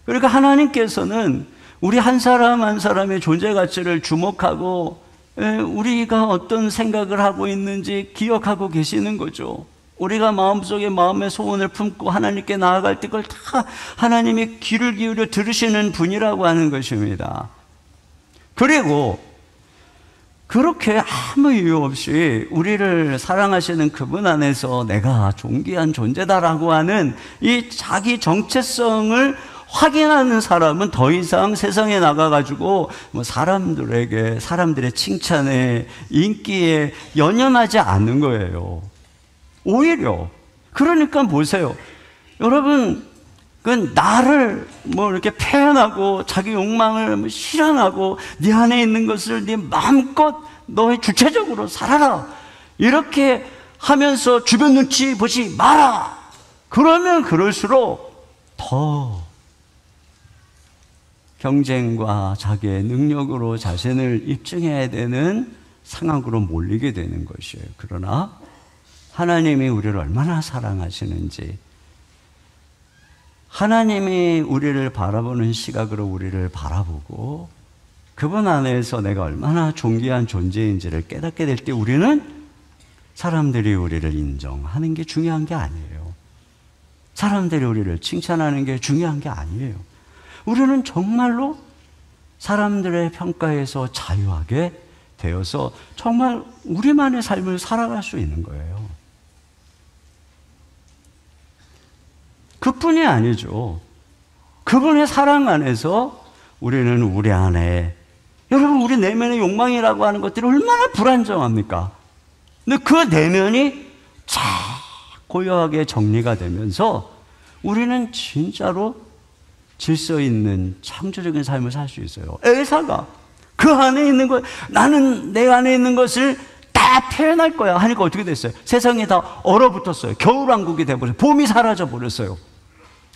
[SPEAKER 27] 그러니까 하나님께서는 우리 한 사람 한 사람의 존재 가치를 주목하고 우리가 어떤 생각을 하고 있는지 기억하고 계시는 거죠. 우리가 마음속에 마음의 소원을 품고 하나님께 나아갈 때 그걸 다 하나님이 귀를 기울여 들으시는 분이라고 하는 것입니다. 그리고 그렇게 아무 이유 없이 우리를 사랑하시는 그분 안에서 내가 존귀한 존재다라고 하는 이 자기 정체성을 확인하는 사람은 더 이상 세상에 나가가지고 뭐 사람들의 칭찬에, 인기에 연연하지 않는 거예요. 오히려. 그러니까 보세요. 여러분, 그 나를 뭐 이렇게 표현하고 자기 욕망을 실현하고 네 안에 있는 것을 네 마음껏 너의 주체적으로 살아라. 이렇게 하면서 주변 눈치 보지 마라. 그러면 그럴수록 더 경쟁과 자기의 능력으로 자신을 입증해야 되는 상황으로 몰리게 되는 것이에요. 그러나 하나님이 우리를 얼마나 사랑하시는지, 하나님이 우리를 바라보는 시각으로 우리를 바라보고 그분 안에서 내가 얼마나 존귀한 존재인지를 깨닫게 될 때 우리는 사람들이 우리를 인정하는 게 중요한 게 아니에요. 사람들이 우리를 칭찬하는 게 중요한 게 아니에요. 우리는 정말로 사람들의 평가에서 자유하게 되어서 정말 우리만의 삶을 살아갈 수 있는 거예요. 그뿐이 아니죠. 그분의 사랑 안에서 우리는 우리 안에, 여러분, 우리 내면의 욕망이라고 하는 것들이 얼마나 불안정합니까? 근데 그 내면이 쫙 고요하게 정리가 되면서 우리는 진짜로 질서 있는 창조적인 삶을 살 수 있어요. 엘사가 그 안에 있는 것, 나는 내 안에 있는 것을 다 표현할 거야 하니까 어떻게 됐어요? 세상에 다 얼어붙었어요. 겨울왕국이 돼버렸어요. 봄이 사라져 버렸어요.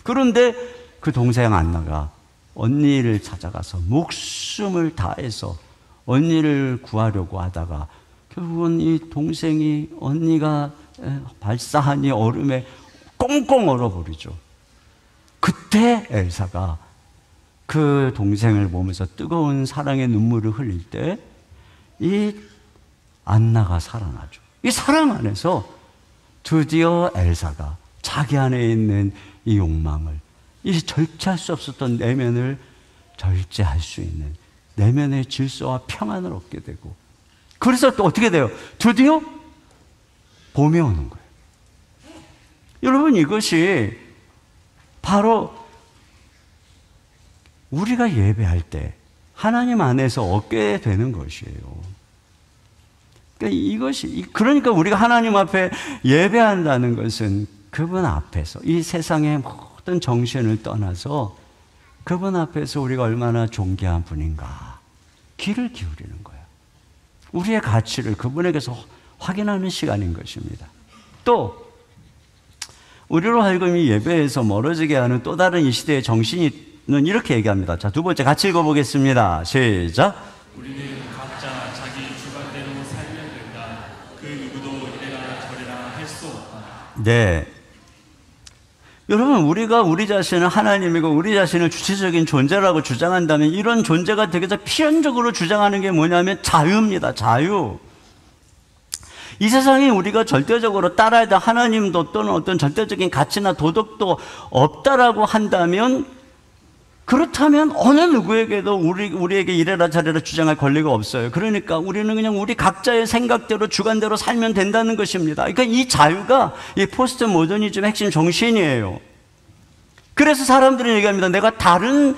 [SPEAKER 27] 그런데 그 동생 안나가 언니를 찾아가서 목숨을 다해서 언니를 구하려고 하다가 결국은 이 동생이 언니가 발사한 이 얼음에 꽁꽁 얼어버리죠. 그때 엘사가 그 동생을 보면서 뜨거운 사랑의 눈물을 흘릴 때 이 안나가 살아나죠. 이 사랑 안에서 드디어 엘사가 자기 안에 있는 이 욕망을, 이 절제할 수 없었던 내면을 절제할 수 있는 내면의 질서와 평안을 얻게 되고, 그래서 또 어떻게 돼요? 드디어 봄이 오는 거예요. 여러분, 이것이 바로 우리가 예배할 때 하나님 안에서 얻게 되는 것이에요. 그러니까 우리가 하나님 앞에 예배한다는 것은 그분 앞에서 이 세상의 모든 정신을 떠나서 그분 앞에서 우리가 얼마나 존귀한 분인가 귀를 기울이는 거예요. 우리의 가치를 그분에게서 확인하는 시간인 것입니다. 또 우리로 하여금 이 예배에서 멀어지게 하는 또 다른 이 시대의 정신은 이렇게 얘기합니다. 자, 두 번째 같이 읽어보겠습니다. 시작.
[SPEAKER 3] 우리는 각자 자기 주관대로 살면 된다. 그 누구도 이래라 저래라 할 수 없다.
[SPEAKER 27] 네. 여러분, 우리가 우리 자신을 하나님이고 우리 자신을 주체적인 존재라고 주장한다면 이런 존재가 되게 필연적으로 주장하는 게 뭐냐면 자유입니다. 자유. 이 세상에 우리가 절대적으로 따라야 될 하나님도 또는 어떤 절대적인 가치나 도덕도 없다라고 한다면, 그렇다면 어느 누구에게도 우리에게 이래라 저래라 주장할 권리가 없어요. 그러니까 우리는 그냥 우리 각자의 생각대로 주관대로 살면 된다는 것입니다. 그러니까 이 자유가 이 포스트 모더니즘의 핵심 정신이에요. 그래서 사람들은 얘기합니다. 내가 다른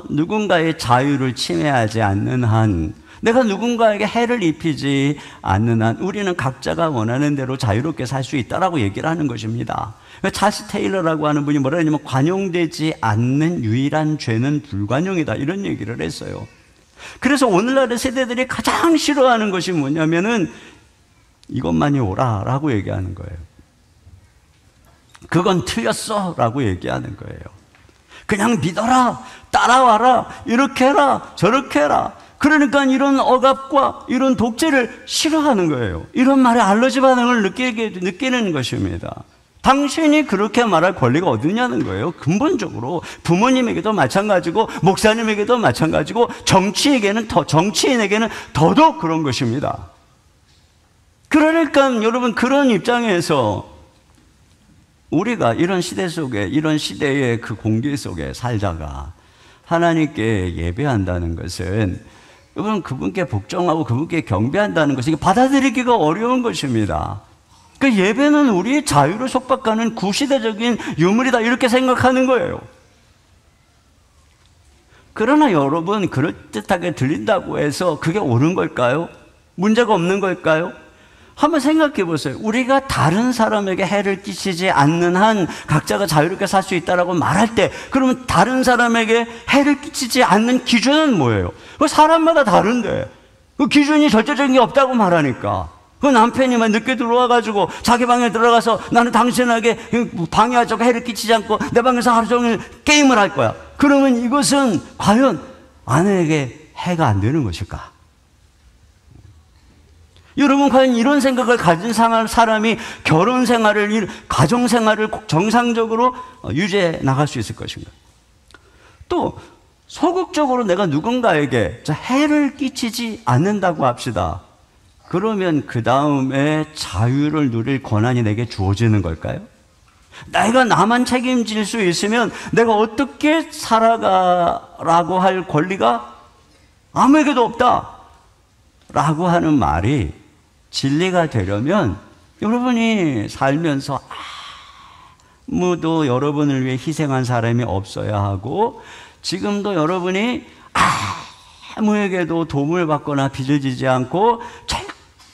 [SPEAKER 27] 누군가의 자유를 침해하지 않는 한, 내가 누군가에게 해를 입히지 않는 한 우리는 각자가 원하는 대로 자유롭게 살 수 있다라고 얘기를 하는 것입니다. 찰스 테일러라고 하는 분이 뭐라 했냐면 관용되지 않는 유일한 죄는 불관용이다, 이런 얘기를 했어요. 그래서 오늘날의 세대들이 가장 싫어하는 것이 뭐냐면은 이것만이 옳아라고 얘기하는 거예요. 그건 틀렸어 라고 얘기하는 거예요. 그냥 믿어라, 따라와라, 이렇게 해라, 저렇게 해라. 그러니까 이런 억압과 이런 독재를 싫어하는 거예요. 이런 말에 알러지 반응을 느끼는 것입니다. 당신이 그렇게 말할 권리가 어디냐는 거예요. 근본적으로 부모님에게도 마찬가지고 목사님에게도 마찬가지고 정치인에게는 더더욱 그런 것입니다. 그러니까 여러분, 그런 입장에서 우리가 이런 시대 속에, 이런 시대의 그 공기 속에 살다가 하나님께 예배한다는 것은, 여러분, 그분께 복종하고 그분께 경배한다는 것이 받아들이기가 어려운 것입니다. 그 예배는 우리의 자유를 속박하는 구시대적인 유물이다, 이렇게 생각하는 거예요. 그러나 여러분, 그럴듯하게 들린다고 해서 그게 옳은 걸까요? 문제가 없는 걸까요? 한번 생각해 보세요. 우리가 다른 사람에게 해를 끼치지 않는 한 각자가 자유롭게 살 수 있다라고 말할 때, 그러면 다른 사람에게 해를 끼치지 않는 기준은 뭐예요? 그 사람마다 다른데 그 기준이 절대적인 게 없다고 말하니까, 그 남편이 막 늦게 들어와가지고 자기 방에 들어가서 나는 당신에게 방해하지 않고 해를 끼치지 않고 내 방에서 하루 종일 게임을 할 거야. 그러면 이것은 과연 아내에게 해가 안 되는 것일까? 여러분, 과연 이런 생각을 가진 사람이 결혼 생활을, 가정 생활을 정상적으로 유지해 나갈 수 있을 것인가? 또 소극적으로 내가 누군가에게 해를 끼치지 않는다고 합시다. 그러면 그 다음에 자유를 누릴 권한이 내게 주어지는 걸까요? 내가 나만 책임질 수 있으면 내가 어떻게 살아가라고 할 권리가 아무에게도 없다 라고 하는 말이 진리가 되려면, 여러분이 살면서 아무도 여러분을 위해 희생한 사람이 없어야 하고, 지금도 여러분이 아무에게도 도움을 받거나 빚을 지지 않고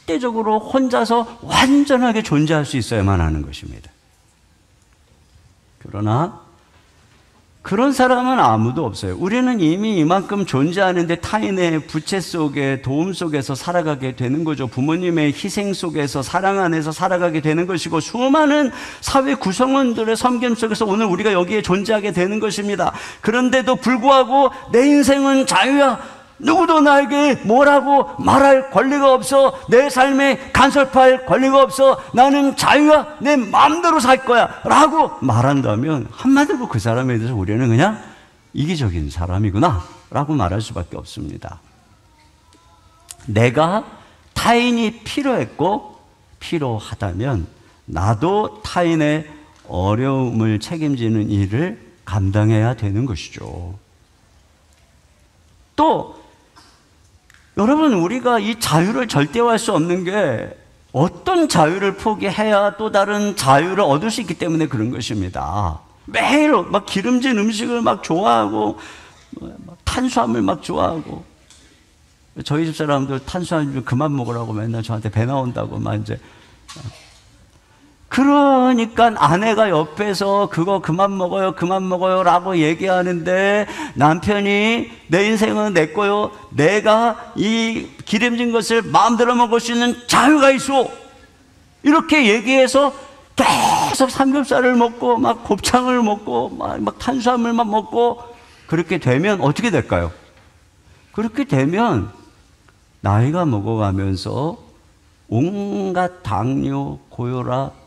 [SPEAKER 27] 절대적으로 혼자서 완전하게 존재할 수 있어야만 하는 것입니다. 그러나 그런 사람은 아무도 없어요. 우리는 이미 이만큼 존재하는데 타인의 부채 속에, 도움 속에서 살아가게 되는 거죠. 부모님의 희생 속에서, 사랑 안에서 살아가게 되는 것이고, 수많은 사회 구성원들의 섬김 속에서 오늘 우리가 여기에 존재하게 되는 것입니다. 그런데도 불구하고 내 인생은 자유야, 누구도 나에게 뭐라고 말할 권리가 없어, 내 삶에 간섭할 권리가 없어, 나는 자유야, 내 마음대로 살 거야 라고 말한다면, 한마디로 그 사람에 대해서 우리는 그냥 이기적인 사람이구나 라고 말할 수밖에 없습니다. 내가 타인이 필요했고 필요하다면 나도 타인의 어려움을 책임지는 일을 감당해야 되는 것이죠. 또 여러분, 우리가 이 자유를 절대화할 수 없는 게, 어떤 자유를 포기해야 또 다른 자유를 얻을 수 있기 때문에 그런 것입니다. 매일 막 기름진 음식을 막 좋아하고, 탄수화물 막 좋아하고, 저희 집 사람들 탄수화물 좀 그만 먹으라고 맨날 저한테 배 나온다고 막 이제. 그러니까 아내가 옆에서 그거 그만 먹어요 라고 얘기하는데 남편이 내 인생은 내 거요, 내가 이 기름진 것을 마음대로 먹을 수 있는 자유가 있어, 이렇게 얘기해서 계속 삼겹살을 먹고 막 곱창을 먹고 막 탄수화물만 먹고, 그렇게 되면 어떻게 될까요? 그렇게 되면 나이가 먹어가면서 온갖 당뇨, 고혈압,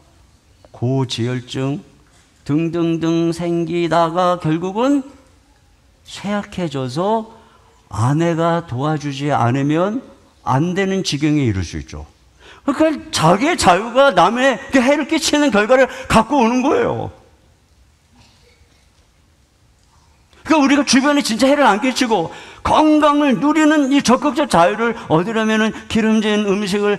[SPEAKER 27] 고지혈증 등등등 생기다가 결국은 쇠약해져서 아내가 도와주지 않으면 안 되는 지경에 이를 수 있죠. 그러니까 자기의 자유가 남의 해를 끼치는 결과를 갖고 오는 거예요. 그러니까 우리가 주변에 진짜 해를 안 끼치고 건강을 누리는 이 적극적 자유를 얻으려면은 기름진 음식을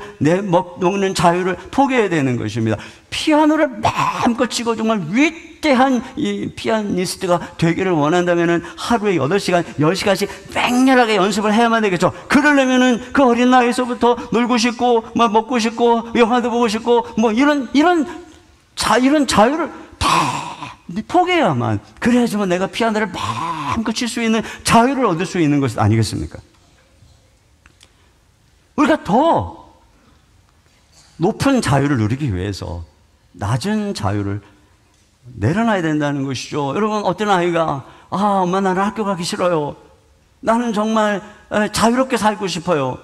[SPEAKER 27] 먹는 자유를 포기해야 되는 것입니다. 피아노를 마음껏 치고 정말 위대한 이 피아니스트가 되기를 원한다면은 하루에 8시간, 10시간씩 맹렬하게 연습을 해야만 되겠죠. 그러려면은 그 어린 나이에서부터 놀고 싶고, 막 먹고 싶고, 영화도 보고 싶고, 뭐 이런 자유를 다 포기해야만, 그래야지만 내가 피아노를 마음껏 칠 수 있는 자유를 얻을 수 있는 것 아니겠습니까? 우리가 더 높은 자유를 누리기 위해서 낮은 자유를 내려놔야 된다는 것이죠. 여러분, 어떤 아이가 엄마 나는 학교 가기 싫어요, 나는 정말 자유롭게 살고 싶어요,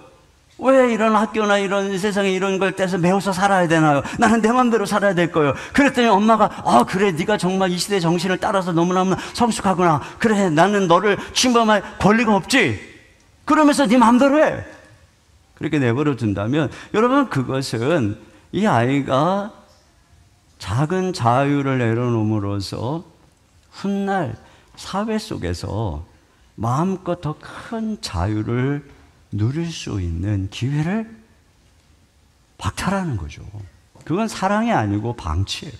[SPEAKER 27] 왜 이런 학교나 이런 세상에 이런 걸 떼서 메워서 살아야 되나요? 나는 내 맘대로 살아야 될 거예요. 그랬더니 엄마가 그래, 네가 정말 이 시대의 정신을 따라서 너무너무 성숙하구나, 그래, 나는 너를 침범할 권리가 없지, 그러면서 네 맘대로 해, 그렇게 내버려 둔다면 여러분, 그것은 이 아이가 작은 자유를 내려놓음으로써 훗날 사회 속에서 마음껏 더 큰 자유를 누릴 수 있는 기회를 박탈하는 거죠. 그건 사랑이 아니고 방치예요.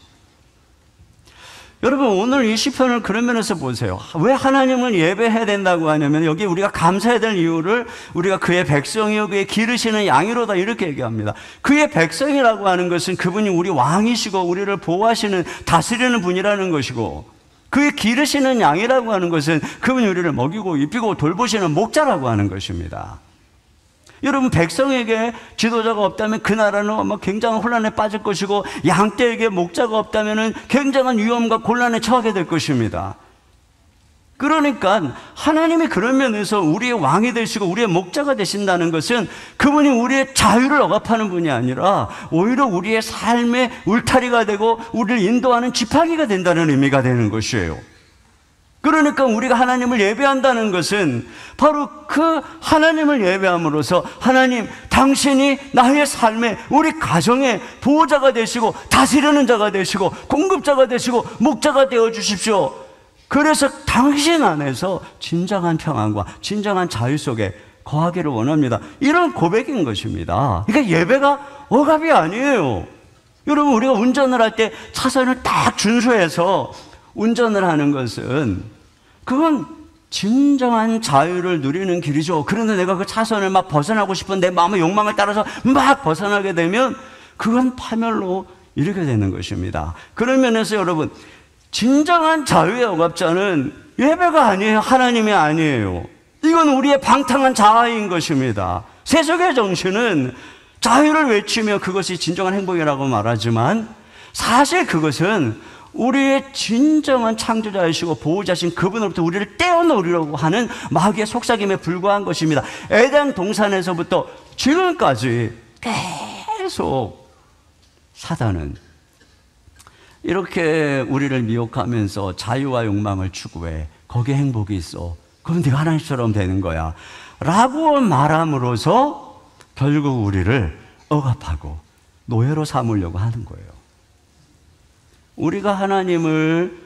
[SPEAKER 27] 여러분, 오늘 이 시편을 그런 면에서 보세요. 왜 하나님을 예배해야 된다고 하냐면, 여기 우리가 감사해야 될 이유를 우리가 그의 백성이요 그의 기르시는 양이로다 이렇게 얘기합니다. 그의 백성이라고 하는 것은 그분이 우리 왕이시고 우리를 보호하시는, 다스리는 분이라는 것이고, 그의 기르시는 양이라고 하는 것은 그분이 우리를 먹이고 입히고 돌보시는 목자라고 하는 것입니다. 여러분, 백성에게 지도자가 없다면 그 나라는 아마 굉장한 혼란에 빠질 것이고, 양떼에게 목자가 없다면 굉장한 위험과 곤란에 처하게 될 것입니다. 그러니까 하나님이 그런 면에서 우리의 왕이 되시고 우리의 목자가 되신다는 것은 그분이 우리의 자유를 억압하는 분이 아니라 오히려 우리의 삶의 울타리가 되고 우리를 인도하는 지팡이가 된다는 의미가 되는 것이에요. 그러니까 우리가 하나님을 예배한다는 것은 바로 그 하나님을 예배함으로써, 하나님, 당신이 나의 삶에, 우리 가정의 보호자가 되시고 다스리는 자가 되시고 공급자가 되시고 목자가 되어 주십시오. 그래서 당신 안에서 진정한 평안과 진정한 자유 속에 거하기를 원합니다. 이런 고백인 것입니다. 그러니까 예배가 억압이 아니에요. 여러분, 우리가 운전을 할 때 차선을 딱 준수해서 운전을 하는 것은, 그건 진정한 자유를 누리는 길이죠. 그런데 내가 그 차선을 막 벗어나고 싶은 내 마음의 욕망을 따라서 막 벗어나게 되면 그건 파멸로 이르게 되는 것입니다. 그런 면에서 여러분, 진정한 자유의 억압자는 예배가 아니에요. 하나님이 아니에요. 이건 우리의 방탕한 자아인 것입니다. 세속의 정신은 자유를 외치며 그것이 진정한 행복이라고 말하지만, 사실 그것은 우리의 진정한 창조자이시고 보호자신 그분으로부터 우리를 떼어놓으려고 하는 마귀의 속삭임에 불과한 것입니다. 에덴 동산에서부터 지금까지 계속 사단은 이렇게 우리를 미혹하면서 자유와 욕망을 추구해. 거기에 행복이 있어. 그럼 네가 하나님처럼 되는 거야 라고 말함으로써 결국 우리를 억압하고 노예로 삼으려고 하는 거예요. 우리가 하나님을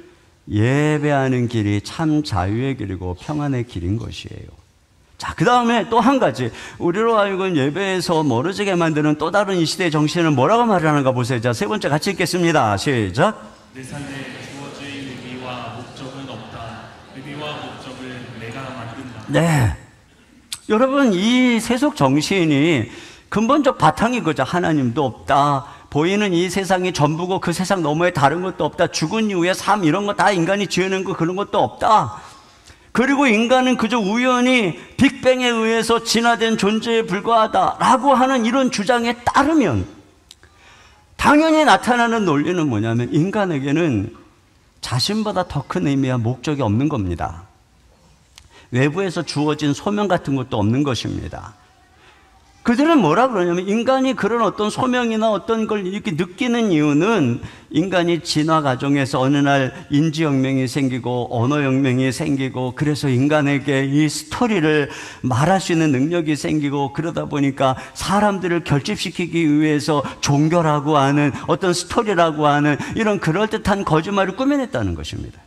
[SPEAKER 27] 예배하는 길이 참 자유의 길이고 평안의 길인 것이에요. 자, 그 다음에 또 한 가지, 우리로 하여금 예배에서 멀어지게 만드는 또 다른 이 시대의 정신은 뭐라고 말하는가 보세요. 자, 세 번째 같이 읽겠습니다. 시작.
[SPEAKER 3] 내 삶에 주어질 의미와 목적은 없다. 의미와 목적을 내가 만든다.
[SPEAKER 27] 네, 여러분, 이 세속 정신이 근본적 바탕이 그죠. 하나님도 없다, 보이는 이 세상이 전부고 그 세상 너머에 다른 것도 없다. 죽은 이후에 삶 이런 거 다 인간이 지어낸 거 그런 것도 없다. 그리고 인간은 그저 우연히 빅뱅에 의해서 진화된 존재에 불과하다라고 하는 이런 주장에 따르면 당연히 나타나는 논리는 뭐냐면 인간에게는 자신보다 더 큰 의미와 목적이 없는 겁니다. 외부에서 주어진 소명 같은 것도 없는 것입니다. 그들은 뭐라 그러냐면 인간이 그런 어떤 소명이나 어떤 걸 이렇게 느끼는 이유는 인간이 진화 과정에서 어느 날 인지혁명이 생기고 언어혁명이 생기고 그래서 인간에게 이 스토리를 말할 수 있는 능력이 생기고 그러다 보니까 사람들을 결집시키기 위해서 종교라고 하는 어떤 스토리라고 하는 이런 그럴듯한 거짓말을 꾸며냈다는 것입니다.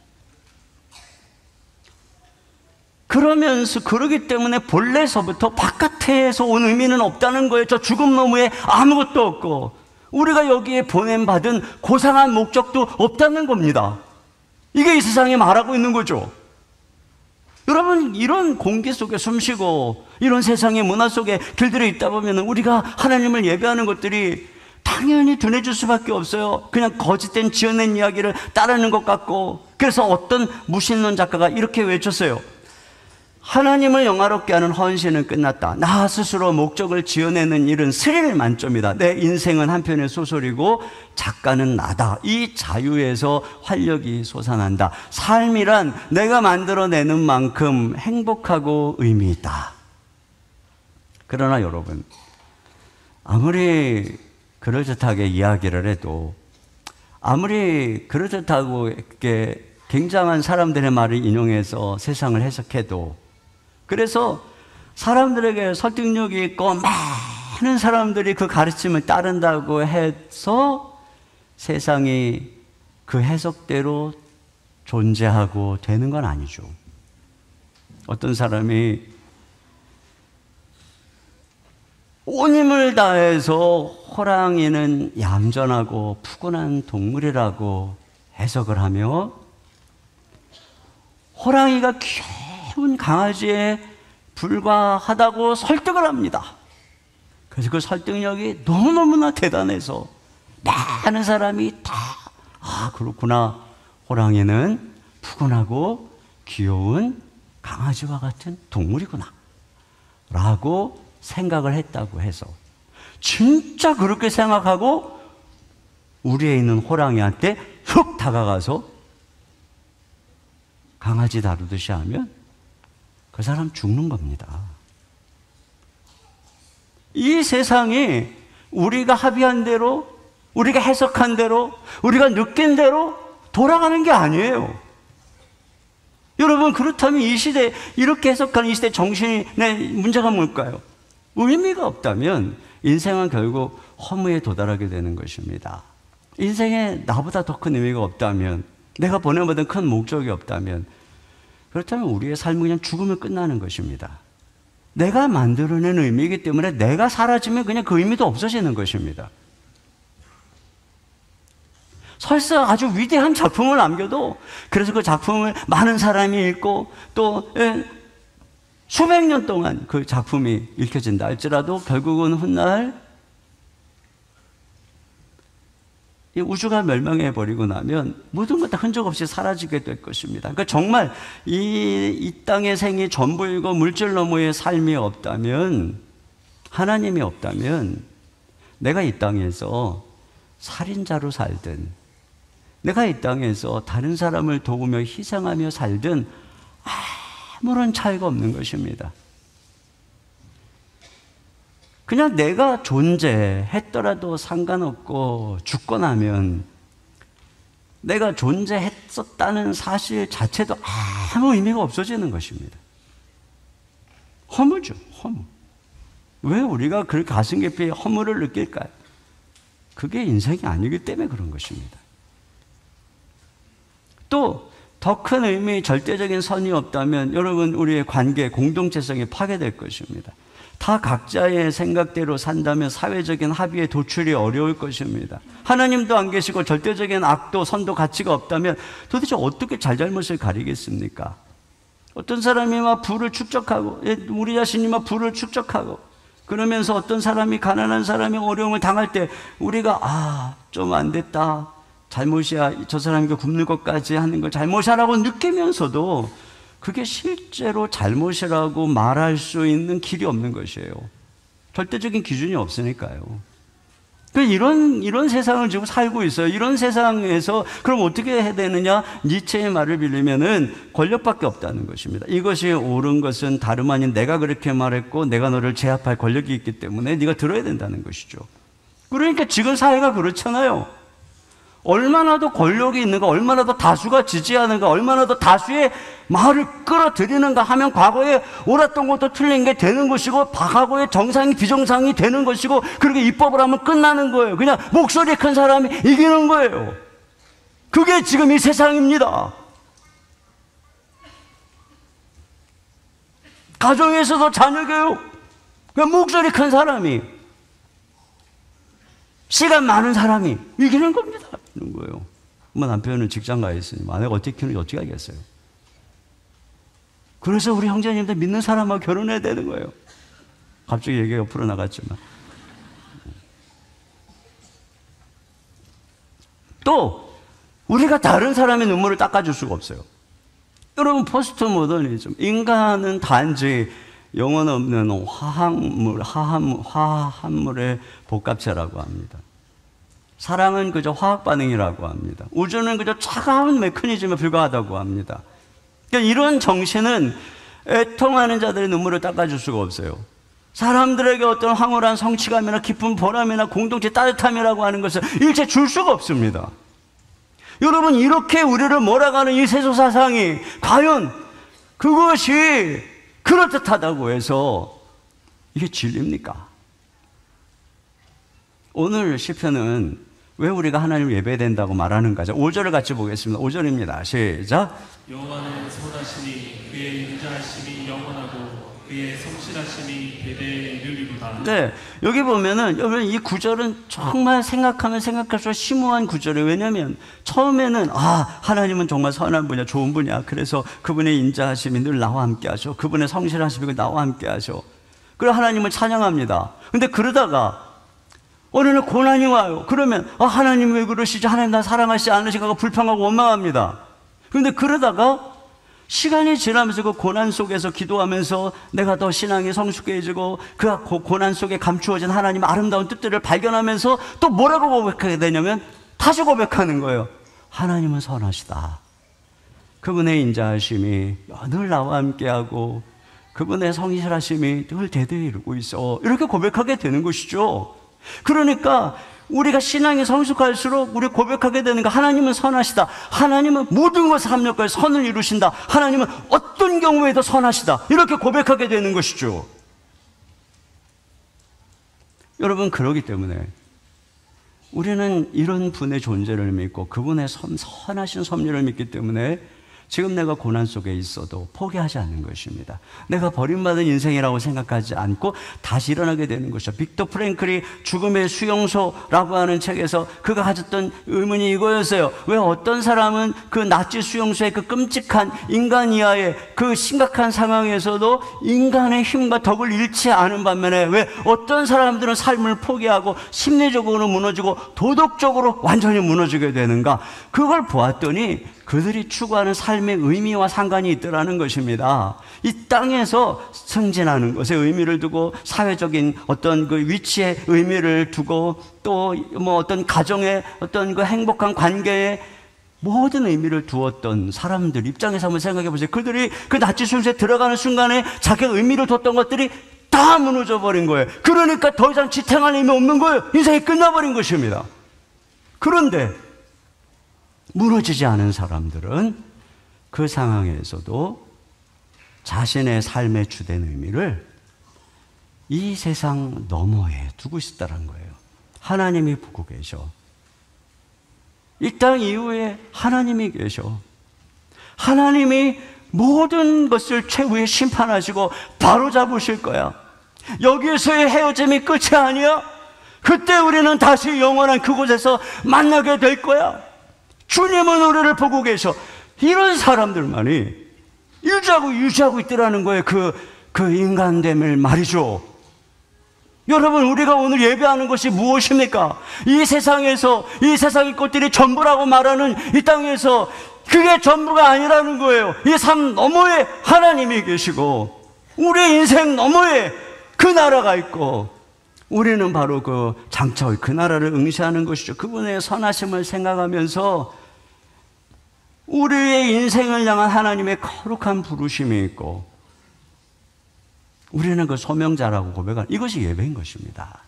[SPEAKER 27] 그러면서 그러기 때문에 본래서부터 바깥에서 온 의미는 없다는 거예요. 저 죽음 너머에 아무것도 없고 우리가 여기에 보냄받은 고상한 목적도 없다는 겁니다. 이게 이 세상에 말하고 있는 거죠. 여러분, 이런 공기 속에 숨쉬고 이런 세상의 문화 속에 길들여 있다 보면 우리가 하나님을 예배하는 것들이 당연히 둔해질 수밖에 없어요. 그냥 거짓된 지어낸 이야기를 따르는 것 같고. 그래서 어떤 무신론 작가가 이렇게 외쳤어요. 하나님을 영화롭게 하는 헌신은 끝났다. 나 스스로 목적을 지어내는 일은 스릴 만점이다. 내 인생은 한편의 소설이고 작가는 나다. 이 자유에서 활력이 솟아난다. 삶이란 내가 만들어내는 만큼 행복하고 의미 있다. 그러나 여러분, 아무리 그럴듯하게 이야기를 해도, 아무리 그럴듯하고 이렇게 굉장한 사람들의 말을 인용해서 세상을 해석해도, 그래서 사람들에게 설득력이 있고 많은 사람들이 그 가르침을 따른다고 해서 세상이 그 해석대로 존재하고 되는 건 아니죠. 어떤 사람이 온 힘을 다해서 호랑이는 얌전하고 푸근한 동물이라고 해석을 하며 호랑이가 귀여운 강아지에 불과하다고 설득을 합니다. 그래서 그 설득력이 너무너무나 대단해서 많은 사람이 다 그렇구나, 호랑이는 푸근하고 귀여운 강아지와 같은 동물이구나 라고 생각을 했다고 해서 진짜 그렇게 생각하고 우리에 있는 호랑이한테 훅 다가가서 강아지 다루듯이 하면 그 사람 죽는 겁니다. 이 세상이 우리가 합의한 대로, 우리가 해석한 대로, 우리가 느낀 대로 돌아가는 게 아니에요. 여러분, 그렇다면 이 시대, 이렇게 해석하는 이 시대 정신의 문제가 뭘까요? 의미가 없다면 인생은 결국 허무에 도달하게 되는 것입니다. 인생에 나보다 더 큰 의미가 없다면, 내가 보내받은 큰 목적이 없다면, 그렇다면 우리의 삶은 그냥 죽으면 끝나는 것입니다. 내가 만들어낸 의미이기 때문에 내가 사라지면 그냥 그 의미도 없어지는 것입니다. 설사 아주 위대한 작품을 남겨도, 그래서 그 작품을 많은 사람이 읽고 또 수백 년 동안 그 작품이 읽혀진다 할지라도 결국은 훗날 이 우주가 멸망해 버리고 나면 모든 것 다 흔적 없이 사라지게 될 것입니다. 그러니까 정말 이 땅의 생이 전부이고 물질 너머의 삶이 없다면, 하나님이 없다면 내가 이 땅에서 살인자로 살든, 내가 이 땅에서 다른 사람을 도우며 희생하며 살든 아무런 차이가 없는 것입니다. 그냥 내가 존재했더라도 상관없고 죽고 나면 내가 존재했었다는 사실 자체도 아무 의미가 없어지는 것입니다. 허무죠, 허무. 왜 우리가 그렇게 가슴 깊이 허무를 느낄까요? 그게 인생이 아니기 때문에 그런 것입니다. 또 더 큰 의미, 절대적인 선이 없다면 여러분, 우리의 관계, 공동체성이 파괴될 것입니다. 다 각자의 생각대로 산다면 사회적인 합의에 도출이 어려울 것입니다. 하나님도 안 계시고 절대적인 악도 선도 가치가 없다면 도대체 어떻게 잘잘못을 가리겠습니까? 어떤 사람이 막 부를 축적하고, 우리 자신이 막 부를 축적하고, 그러면서 어떤 사람이, 가난한 사람이 어려움을 당할 때 우리가 좀 안 됐다, 잘못이야, 저 사람이 굶는 것까지 하는 걸 잘못이라고 느끼면서도 그게 실제로 잘못이라고 말할 수 있는 길이 없는 것이에요. 절대적인 기준이 없으니까요. 이런 세상을 지금 살고 있어요. 이런 세상에서 그럼 어떻게 해야 되느냐? 니체의 말을 빌리면은 권력밖에 없다는 것입니다. 이것이 옳은 것은 다름 아닌 내가 그렇게 말했고 내가 너를 제압할 권력이 있기 때문에 네가 들어야 된다는 것이죠. 그러니까 지금 사회가 그렇잖아요. 얼마나 더 권력이 있는가, 얼마나 더 다수가 지지하는가, 얼마나 더 다수의 말을 끌어들이는가 하면 과거에 옳았던 것도 틀린 게 되는 것이고, 과거에 정상이 비정상이 되는 것이고, 그렇게 입법을 하면 끝나는 거예요. 그냥 목소리 큰 사람이 이기는 거예요. 그게 지금 이 세상입니다. 가정에서도 자녀교육, 그냥 목소리 큰 사람이, 시간 많은 사람이 이기는 겁니다. 이런 거예요. 남편은 직장 가 있으니 아내가 어떻게 키우는지 어떻게 알겠어요? 그래서 우리 형제님들 믿는 사람하고 결혼해야 되는 거예요. 갑자기 얘기가 옆으로 나갔지만. 또 우리가 다른 사람의 눈물을 닦아줄 수가 없어요. 여러분, 포스트 모더니즘, 인간은 단지 영혼 없는 화합물의 복합체라고 합니다. 사랑은 그저 화학 반응이라고 합니다. 우주는 그저 차가운 메커니즘에 불과하다고 합니다. 그러니까 이런 정신은 애통하는 자들의 눈물을 닦아줄 수가 없어요. 사람들에게 어떤 황홀한 성취감이나 깊은 보람이나 공동체 따뜻함이라고 하는 것을 일체 줄 수가 없습니다. 여러분, 이렇게 우리를 몰아가는 이 세속 사상이 과연 그것이 그럴듯하다고 해서 이게 진리입니까? 오늘 시편은 왜 우리가 하나님을 예배된다고 말하는가? 5절을 같이 보겠습니다. 5절입니다. 시작.
[SPEAKER 3] 여호와는 선하시니 그의 인자하심이 영원하고 그의 성실하심이 대대에 이르리로다.
[SPEAKER 27] 네, 여기 보면은 여러분, 이 구절은 정말 생각하면 생각할수록 심오한 구절이에요. 왜냐하면 처음에는 하나님은 정말 선한 분이야, 좋은 분이야. 그래서 그분의 인자하심이 늘 나와 함께 하셔. 그분의 성실하심이 나와 함께 하셔. 그리고 하나님을 찬양합니다. 근데 그러다가 어느 날 고난이 와요. 그러면 하나님 왜 그러시지? 하나님 나 사랑하시지 않으신가? 불평하고 원망합니다. 그런데 그러다가 시간이 지나면서 그 고난 속에서 기도하면서 내가 더 신앙이 성숙해지고 그 고난 속에 감추어진 하나님의 아름다운 뜻들을 발견하면서 또 뭐라고 고백하게 되냐면 다시 고백하는 거예요. 하나님은 선하시다. 그분의 인자하심이 늘 나와 함께하고 그분의 성실하심이 늘 대대에 이루고 있어. 이렇게 고백하게 되는 것이죠. 그러니까 우리가 신앙이 성숙할수록 우리 고백하게 되는 거, 하나님은 선하시다. 하나님은 모든 것을 합력하여 선을 이루신다. 하나님은 어떤 경우에도 선하시다. 이렇게 고백하게 되는 것이죠. 여러분, 그러기 때문에 우리는 이런 분의 존재를 믿고 그분의 선하신 섭리를 믿기 때문에 지금 내가 고난 속에 있어도 포기하지 않는 것입니다. 내가 버림받은 인생이라고 생각하지 않고 다시 일어나게 되는 것이죠. 빅터 프랭클이 죽음의 수용소라고 하는 책에서 그가 가졌던 의문이 이거였어요. 왜 어떤 사람은 그 나치 수용소의 그 끔찍한 인간 이하의 그 심각한 상황에서도 인간의 힘과 덕을 잃지 않은 반면에 왜 어떤 사람들은 삶을 포기하고 심리적으로 무너지고 도덕적으로 완전히 무너지게 되는가? 그걸 보았더니 그들이 추구하는 삶의 의미와 상관이 있더라는 것입니다. 이 땅에서 승진하는 것에 의미를 두고 사회적인 어떤 그 위치에 의미를 두고 또 뭐 어떤 가정의 어떤 그 행복한 관계에 모든 의미를 두었던 사람들 입장에서 한번 생각해 보세요. 그들이 그 나치 순서에 들어가는 순간에 자기가 의미를 뒀던 것들이 다 무너져 버린 거예요. 그러니까 더 이상 지탱할 의미 없는 거예요. 인생이 끝나버린 것입니다. 그런데 무너지지 않은 사람들은 그 상황에서도 자신의 삶의 주된 의미를 이 세상 너머에 두고 있었다는 거예요. 하나님이 보고 계셔. 이 땅 이후에 하나님이 계셔. 하나님이 모든 것을 최후에 심판하시고 바로 잡으실 거야. 여기에서의 헤어짐이 끝이 아니야. 그때 우리는 다시 영원한 그곳에서 만나게 될 거야. 주님은 우리를 보고 계셔. 이런 사람들만이 유지하고 있더라는 거예요. 그 인간됨을 말이죠. 여러분, 우리가 오늘 예배하는 것이 무엇입니까? 이 세상에서, 이 세상의 것들이 전부라고 말하는 이 땅에서 그게 전부가 아니라는 거예요. 이 삶 너머에 하나님이 계시고 우리 인생 너머에 그 나라가 있고, 우리는 바로 그 장차 그 나라를 응시하는 것이죠. 그분의 선하심을 생각하면서 우리의 인생을 향한 하나님의 거룩한 부르심이 있고, 우리는 그 소명자라고 고백하는, 이것이 예배인 것입니다.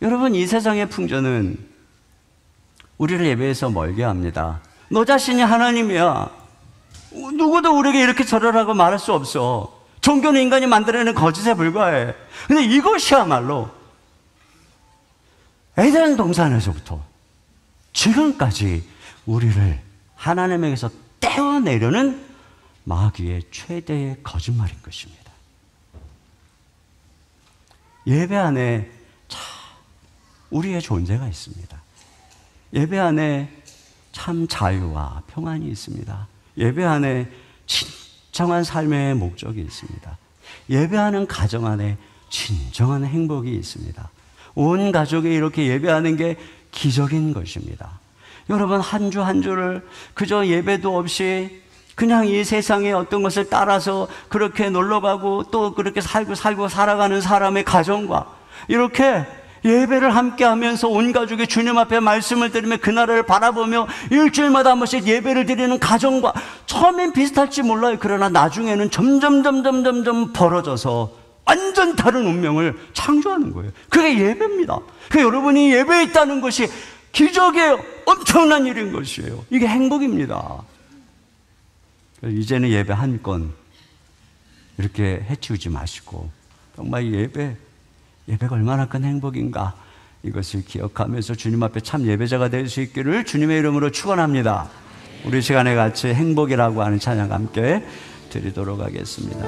[SPEAKER 27] 여러분, 이 세상의 풍조는 우리를 예배에서 멀게 합니다. 너 자신이 하나님이야. 누구도 우리에게 이렇게 절하라고 말할 수 없어. 종교는 인간이 만들어내는 거짓에 불과해. 근데 이것이야말로 에덴 동산에서부터 지금까지 우리를 하나님에게서 떼어내려는 마귀의 최대의 거짓말인 것입니다. 예배 안에 참 우리의 존재가 있습니다. 예배 안에 참 자유와 평안이 있습니다. 예배 안에 진정한 삶의 목적이 있습니다. 예배하는 가정 안에 진정한 행복이 있습니다. 온 가족이 이렇게 예배하는 게 기적인 것입니다. 여러분, 한 주 한 주를 그저 예배도 없이 그냥 이 세상의 어떤 것을 따라서 그렇게 놀러가고 또 그렇게 살고 살아가는 사람의 가정과 이렇게 예배를 함께 하면서 온 가족이 주님 앞에 말씀을 들으며 그 나라를 바라보며 일주일마다 한 번씩 예배를 드리는 가정과 처음엔 비슷할지 몰라요. 그러나 나중에는 점점 벌어져서 완전 다른 운명을 창조하는 거예요. 그게 예배입니다. 그 여러분이 예배에 있다는 것이 기적이에요. 엄청난 일인 것이에요. 이게 행복입니다. 이제는 예배 한 건 이렇게 해치우지 마시고, 정말 예배가 얼마나 큰 행복인가, 이것을 기억하면서 주님 앞에 참 예배자가 될 수 있기를 주님의 이름으로 축원합니다. 우리 시간에 같이 행복이라고 하는 찬양 함께 드리도록 하겠습니다.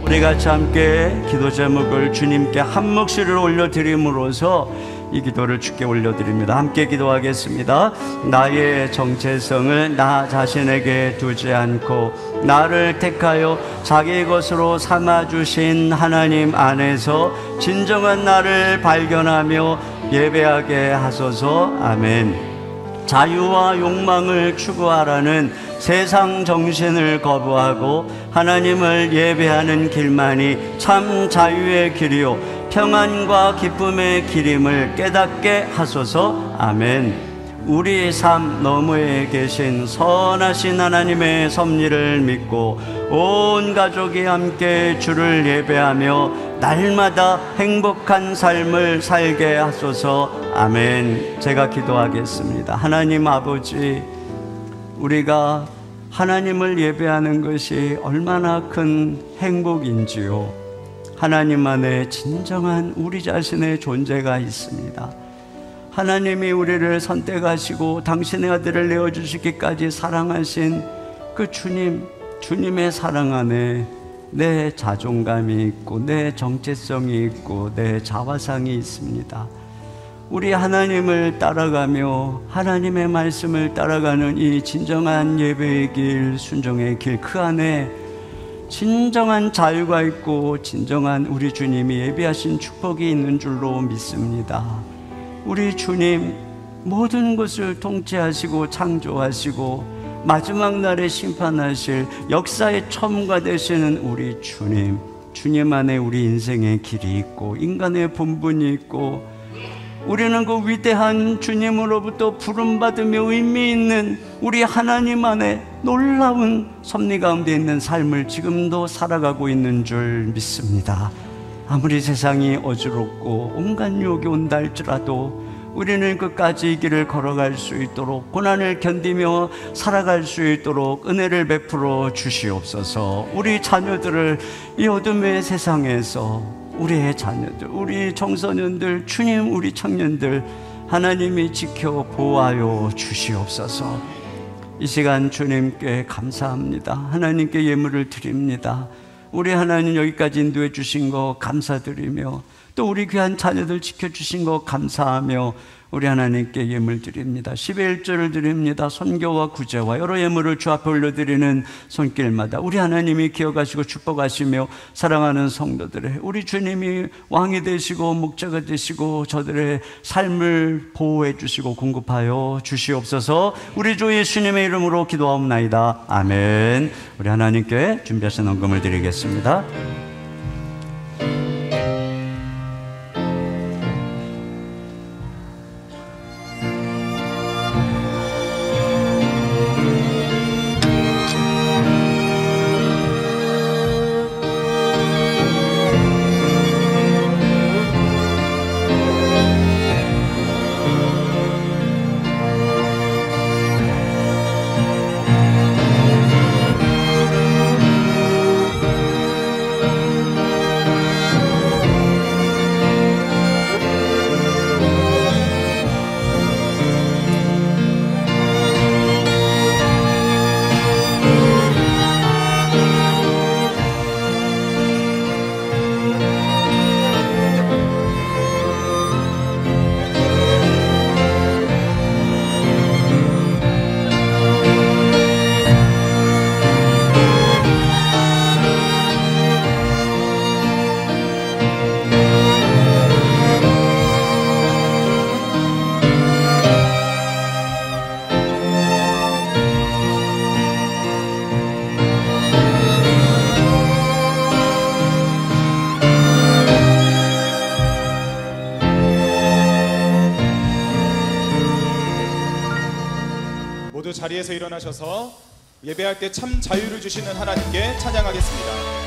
[SPEAKER 27] 우리 같이 함께 기도 제목을 주님께 한 몫을 올려드림으로써 이 기도를 주께 올려드립니다. 함께 기도하겠습니다. 나의 정체성을 나 자신에게 두지 않고 나를 택하여 자기 것으로 삼아주신 하나님 안에서 진정한 나를 발견하며 예배하게 하소서. 아멘. 자유와 욕망을 추구하라는 세상 정신을 거부하고 하나님을 예배하는 길만이 참 자유의 길이요 평안과 기쁨의 길임을 깨닫게 하소서. 아멘. 우리 삶 너머에 계신 선하신 하나님의 섭리를 믿고 온 가족이 함께 주를 예배하며 날마다 행복한 삶을 살게 하소서. 아멘. 제가 기도하겠습니다. 하나님 아버지, 우리가 하나님을 예배하는 것이 얼마나 큰 행복인지요. 하나님 안에 진정한 우리 자신의 존재가 있습니다. 하나님이 우리를 선택하시고 당신의 아들을 내어주시기까지 사랑하신 그 주님의 사랑 안에 내 자존감이 있고 내 정체성이 있고 내 자화상이 있습니다. 우리 하나님을 따라가며 하나님의 말씀을 따라가는 이 진정한 예배의 길, 순종의 길, 그 안에 진정한 자유가 있고 진정한 우리 주님이 예비하신 축복이 있는 줄로 믿습니다. 우리 주님, 모든 것을 통치하시고 창조하시고 마지막 날에 심판하실 역사의 첨가 되시는 우리 주님, 주님 안에 우리 인생의 길이 있고 인간의 본분이 있고 우리는 그 위대한 주님으로부터 부름받으며 의미 있는 우리 하나님 안에 놀라운 섭리 가운데 있는 삶을 지금도 살아가고 있는 줄 믿습니다. 아무리 세상이 어지럽고 온갖 유혹이 온다 할지라도 우리는 끝까지 이 길을 걸어갈 수 있도록 고난을 견디며 살아갈 수 있도록 은혜를 베풀어 주시옵소서. 우리 자녀들을 이 어둠의 세상에서 우리의 자녀들, 우리 청소년들, 주님 우리 청년들 하나님이 지켜 보호하여 주시옵소서. 이 시간 주님께 감사합니다. 하나님께 예물을 드립니다. 우리 하나님 여기까지 인도해 주신 거 감사드리며 또 우리 귀한 자녀들 지켜주신 거 감사하며 우리 하나님께 예물 드립니다. 11조를 드립니다. 선교와 구제와 여러 예물을 주 앞에 올려드리는 손길마다 우리 하나님이 기억하시고 축복하시며 사랑하는 성도들의 우리 주님이 왕이 되시고 목자가 되시고 저들의 삶을 보호해 주시고 공급하여 주시옵소서. 우리 주 예수님의 이름으로 기도하옵나이다. 아멘. 우리 하나님께 준비하신 헌금을 드리겠습니다.
[SPEAKER 5] 자리에서 일어나셔서 예배할 때 참 자유를 주시는 하나님께 찬양하겠습니다.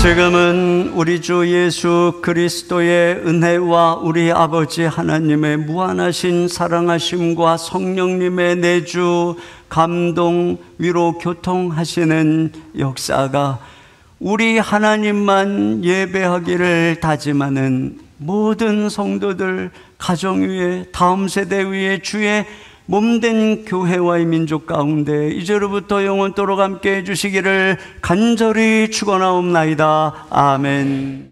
[SPEAKER 8] 지금은 우리 주 예수 그리스도의 은혜와 우리 아버지 하나님의 무한하신 사랑하심과 성령님의 내주, 감동, 위로, 교통하시는 역사가 우리 하나님만 예배하기를 다짐하는 모든 성도들, 가정 위에, 다음 세대 위에 주의 몸된 교회와 이 민족 가운데 이제로부터 영원토록 함께 해주시기를 간절히 축원하옵나이다. 아멘.